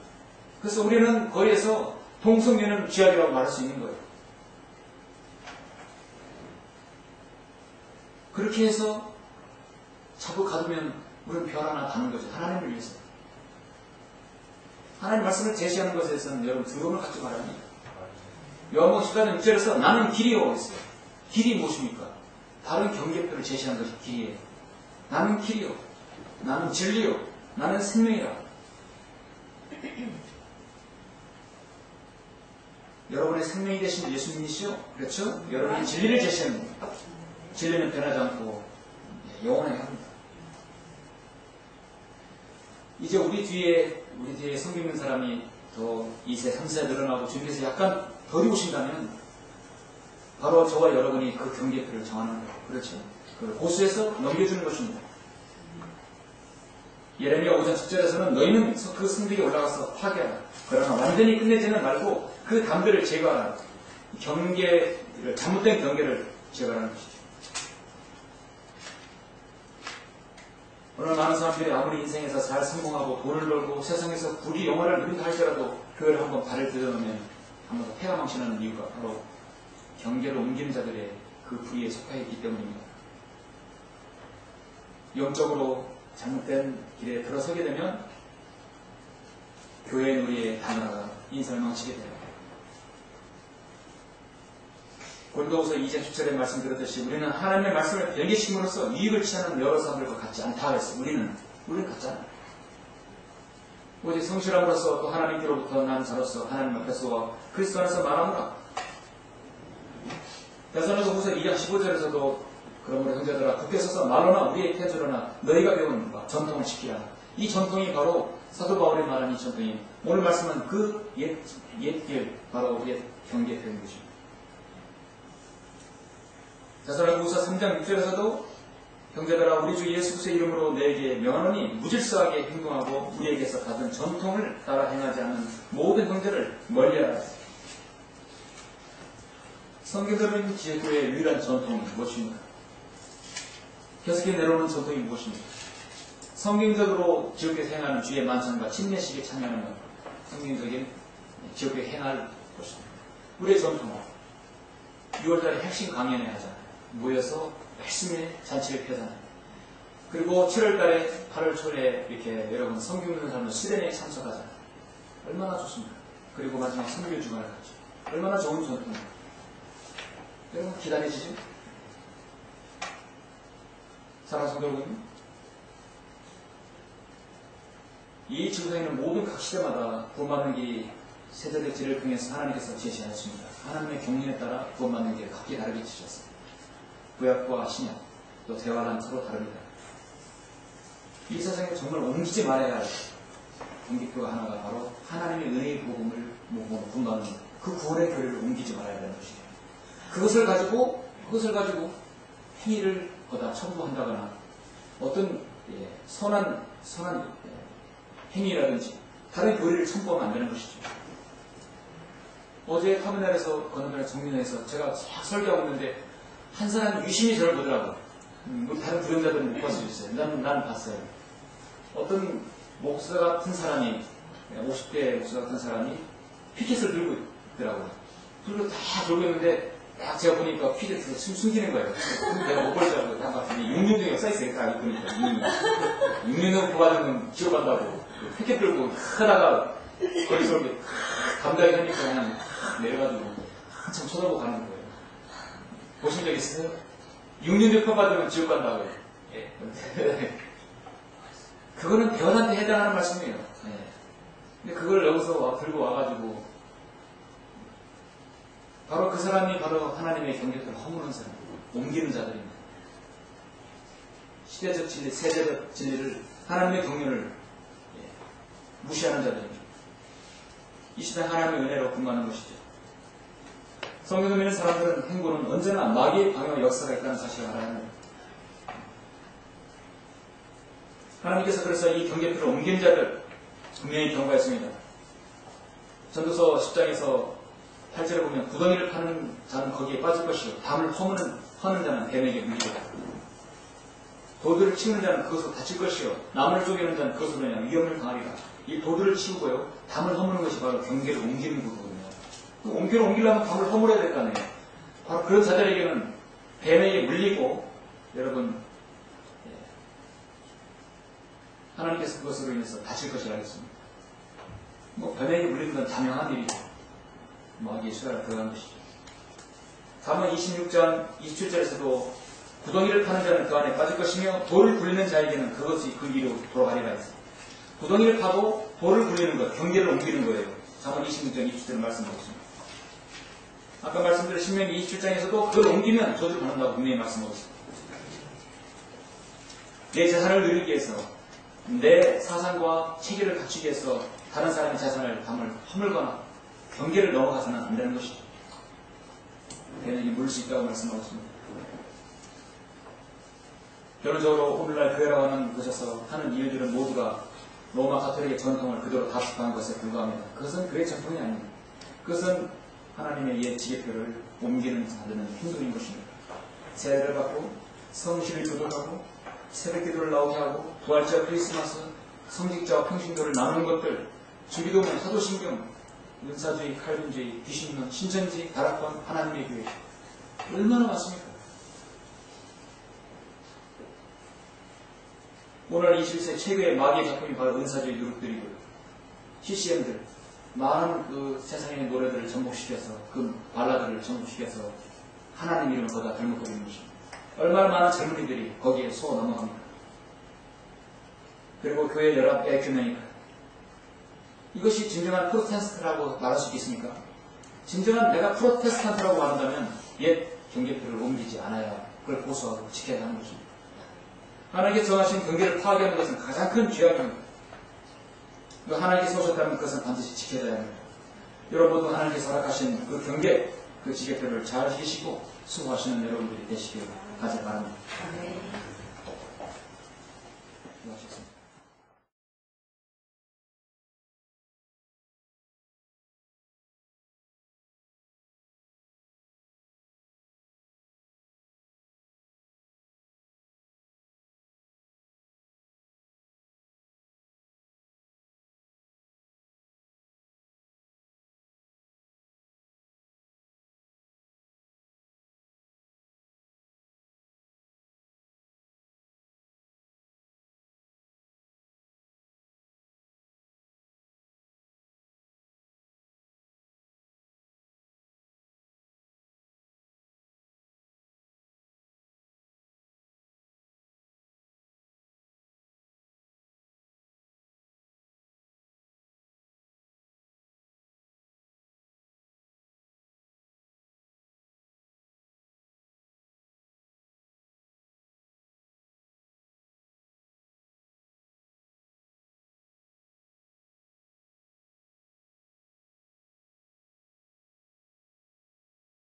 그래서 우리는 거기에서 동성연애는 죄악이라고 말할 수 있는 거예요. 그렇게 해서 자꾸 가두면 우리는 별 하나 다는 거죠. 하나님을 위해서. 하나님 말씀을 제시하는 것에 대해서는 여러분 두려움을 갖지 말아야 합니다. 요한복음 14장 6절에서 나는 길이요 했어요. 길이 무엇입니까? 다른 경계표를 제시하는 것이 길이에요. 나는 길이요. 나는 진리요. 나는 생명이라. 여러분의 생명이 되신 예수님이시죠? 그렇죠? 여러분이 진리를 제시하는 겁니다. 진리는 변하지 않고 영원하게 합니다. 이제 우리 뒤에 성 믿는 사람이 더 2세, 3세 늘어나고 주님께서 약간 덜 오신다면 바로 저와 여러분이 그 경계표를 정하는 거예요. 그렇죠? 그 호수에서 넘겨주는 것입니다. 예레미야 5장 10절에서는 너희는 그 성벽에 올라가서 파괴하라. 그러나 완전히 끝내지는 말고 그 담들을 제거하라. 잘못된 경계를 제거하는 것이죠. 오늘 많은 사람들이 아무리 인생에서 잘 성공하고 돈을 벌고 세상에서 부귀 영화를 누린다 할지라도 교회를 한번 발을 들여놓으면 한번 폐가 망신하는 이유가 바로 경계를 옮기는 자들의 그 부위에 속해 있기 때문입니다. 영적으로 잘못된 길에 들어서게 되면 교회의 누리에 다나가 인생을 망치게 됩니다. 고린도후서 2장 10절에 말씀드렸듯이 우리는 하나님의 말씀을 변개시킴으로써 이익을 취하는 여러 사람들과 같지 않다 그랬어요. 우리는 같잖아요. 오직 성실함으로써 또 하나님께로부터 난 자로서 하나님 앞에서와 그리스도 안에서 말하노라. 데살로니가후서 2장 15절에서도 그러므로 형제들아 굳게 서서 말로나 우리의 태주로나 너희가 배운 바 전통을 지키라. 이 전통이 바로 사도 바울이 말한 이 전통이 오늘 말씀은 그 옛길 바로 옛 경계표인 것입니다. 데살로니가후서 3장 6절에서도 형제들아 우리 주 예수 그리스도의 이름으로 너에게 명하노니 무질서하게 행동하고 우리에게서 받은 전통을 따라 행하지 않는 모든 형제를 멀리하라. 성경적인 지혜교회의 유일한 전통이 무엇입니까? 계속해 내려오는 전통이 무엇입니까? 성경적으로 지역교회 행하는 주의 만찬과 침례식에 참여하는 것, 성경적인 지역교회 행할 것입니다. 우리의 전통은 6월달에 핵심 강연회 하잖아요. 모여서 말씀의 잔치를 펴잖아요. 그리고 7월달에 8월 초에 이렇게 여러분 성경 읽는 사람들 수련회에 참석하잖아요. 얼마나 좋습니까? 그리고 마지막 선교 주간을 가죠. 얼마나 좋은 전통입니다. 여러분 기다리시죠? 사랑하는 성도 여러분, 이 지구상에는 모든 각 시대마다 구원받는 길이 세대적 지를 통해서 하나님께서 제시하였습니다. 하나님의 경륜에 따라 구원받는 길을 각기 다르게 지셨습니다. 구약과 신약, 또 대화란 서로 다릅니다. 이 세상에 정말 옮기지 말아야 할 경계표가 하나가 바로 하나님의 은혜의 복음을 구원받는 그 구원의 교리를 옮기지 말아야 하는 것이에요. 그것을 가지고 행위를 거다 첨부한다거나 어떤 선한 행위라든지 다른 교리를 첨부하면 안 되는 것이죠. 어제 터미널에서 건너편에 정민회에서 제가 쫙 설교하고 있는데 한 사람이 유심히 저를 보더라고요. 다른 부정자들은 못 봤을 수 있어요. 나는 봤어요. 어떤 목사 같은 사람이 50대 목사 같은 사람이 피켓을 들고 있더라고요. 들고 다 들고 있는데 딱 제가 보니까 피켓을 숨기는 거예요. 내가 못 볼 줄 알고 딱 봤더니 6년 중에 써있어요. 딱 보니까 6년 후 구하는 지옥 간다고 피켓 들고 하다가 거기서 이렇게 감당이 하니까 그냥 내려가지고 한참 쳐다보고 가는 거예요. 보신 적 있으세요? 6년 뒤 표받으면 지옥 간다고요. 예. 그거는 배원한테 해당하는 말씀이에요. 예. 근데 그걸 여기서 들고 와가지고 바로 그 사람이 바로 하나님의 경계표를 허무는 사람, 옮기는 자들입니다. 시대적 진리, 세대적 진리를 하나님의 경륜을 무시하는 자들입니다. 이 시대 하나님의 은혜로 분간하는 것이죠. 성경을 믿는 사람들은 행보는 언제나 마귀의 방해와 역사가 있다는 사실을 알아야 합니다. 하나님께서 그래서 이 경계표를 옮긴 자들 분명히 경고했습니다. 전도서 10장에서 8절에 보면 구덩이를 파는 자는 거기에 빠질 것이요 담을 허는 자는 뱀에게 물리리라. 도들을 치우는 자는 그것으로 다칠 것이요 나무를 쪼개는 자는 그것으로 그냥 위험을 당하리라. 이 도들을 치우고요 담을 허무는 것이 바로 경계를 옮기는 거거든요. 그 옮기를 옮기려면 담을 허물어야 될 거 아니에요. 바로 그런 자들에게는 뱀에게 물리고 여러분 하나님께서 그것으로 인해서 다칠 것을 알겠습니다. 뱀에게 물리는 건 당연한 일이죠. 마귀의 수다를 들어간 것이죠. 사문 26장 27절에서도 구덩이를 파는 자는 그 안에 빠질 것이며 돌을 굴리는 자에게는 그것이 그 위로 돌아가리라 했습니다. 구덩이를 파고 돌을 굴리는 것, 경계를 옮기는 거예요. 사문 26장 27절을 말씀하고 있습니다. 아까 말씀드린 신명기 27장에서도 그걸 옮기면 저주를 받는다고 분명히 말씀하고 있습니다. 내 재산을 누리기 위해서, 내 사상과 체계를 갖추기 위해서 다른 사람의 재산을 허물거나 경계를 넘어가서는 안 되는 것이죠. 대단히 물을 수 있다고 말씀하고 있습니다. 결론적으로 오늘날 교회라고 하는 곳에서 하는 일들은 모두가 로마 가톨릭의 전통을 그대로 답습한 것에 불과합니다. 그것은 교회 전통이 아닙니다. 그것은 하나님의 옛 지계표를 옮기는 자들은 행동인 것입니다. 세례를 받고 성실을 교독하고 새벽기도를 나오게 하고 부활절, 크리스마스, 성직자와 평신도를 나누는 것들, 주기도문, 사도신경, 은사주의, 칼빈주의, 귀신론, 신천지, 다락방, 하나님의 교회 얼마나 많습니까? 오늘 21세 최고의 마귀의 작품이 바로 은사주의 누룩들이고요. CCM들, 많은 그 세상의 노래들을 접목시켜서 그 발라드를 접목시켜서 하나님 이름을 거다 덜먹거리는 것입니다. 얼마나 많은 젊은이들이 거기에 쏘아 넘어갑니까? 그리고 교회 연합 에큐메니카. 이것이 진정한 프로테스탄트라고 말할 수 있겠습니까? 진정한 내가 프로테스탄트라고 말한다면 옛 경계표를 옮기지 않아야 그걸 고수하고 지켜야 하는 것입니다. 하나님께 정하신 경계를 파괴하는 것은 가장 큰 죄악입니다. 하나님께서 오셨다면 그것은 반드시 지켜야 합니다. 여러분도 하나님께서 허락하신 그 경계, 그 지계표를 잘 지키시고 수고하시는 여러분들이 되시길 간절히 바랍니다. 수고하셨습니다.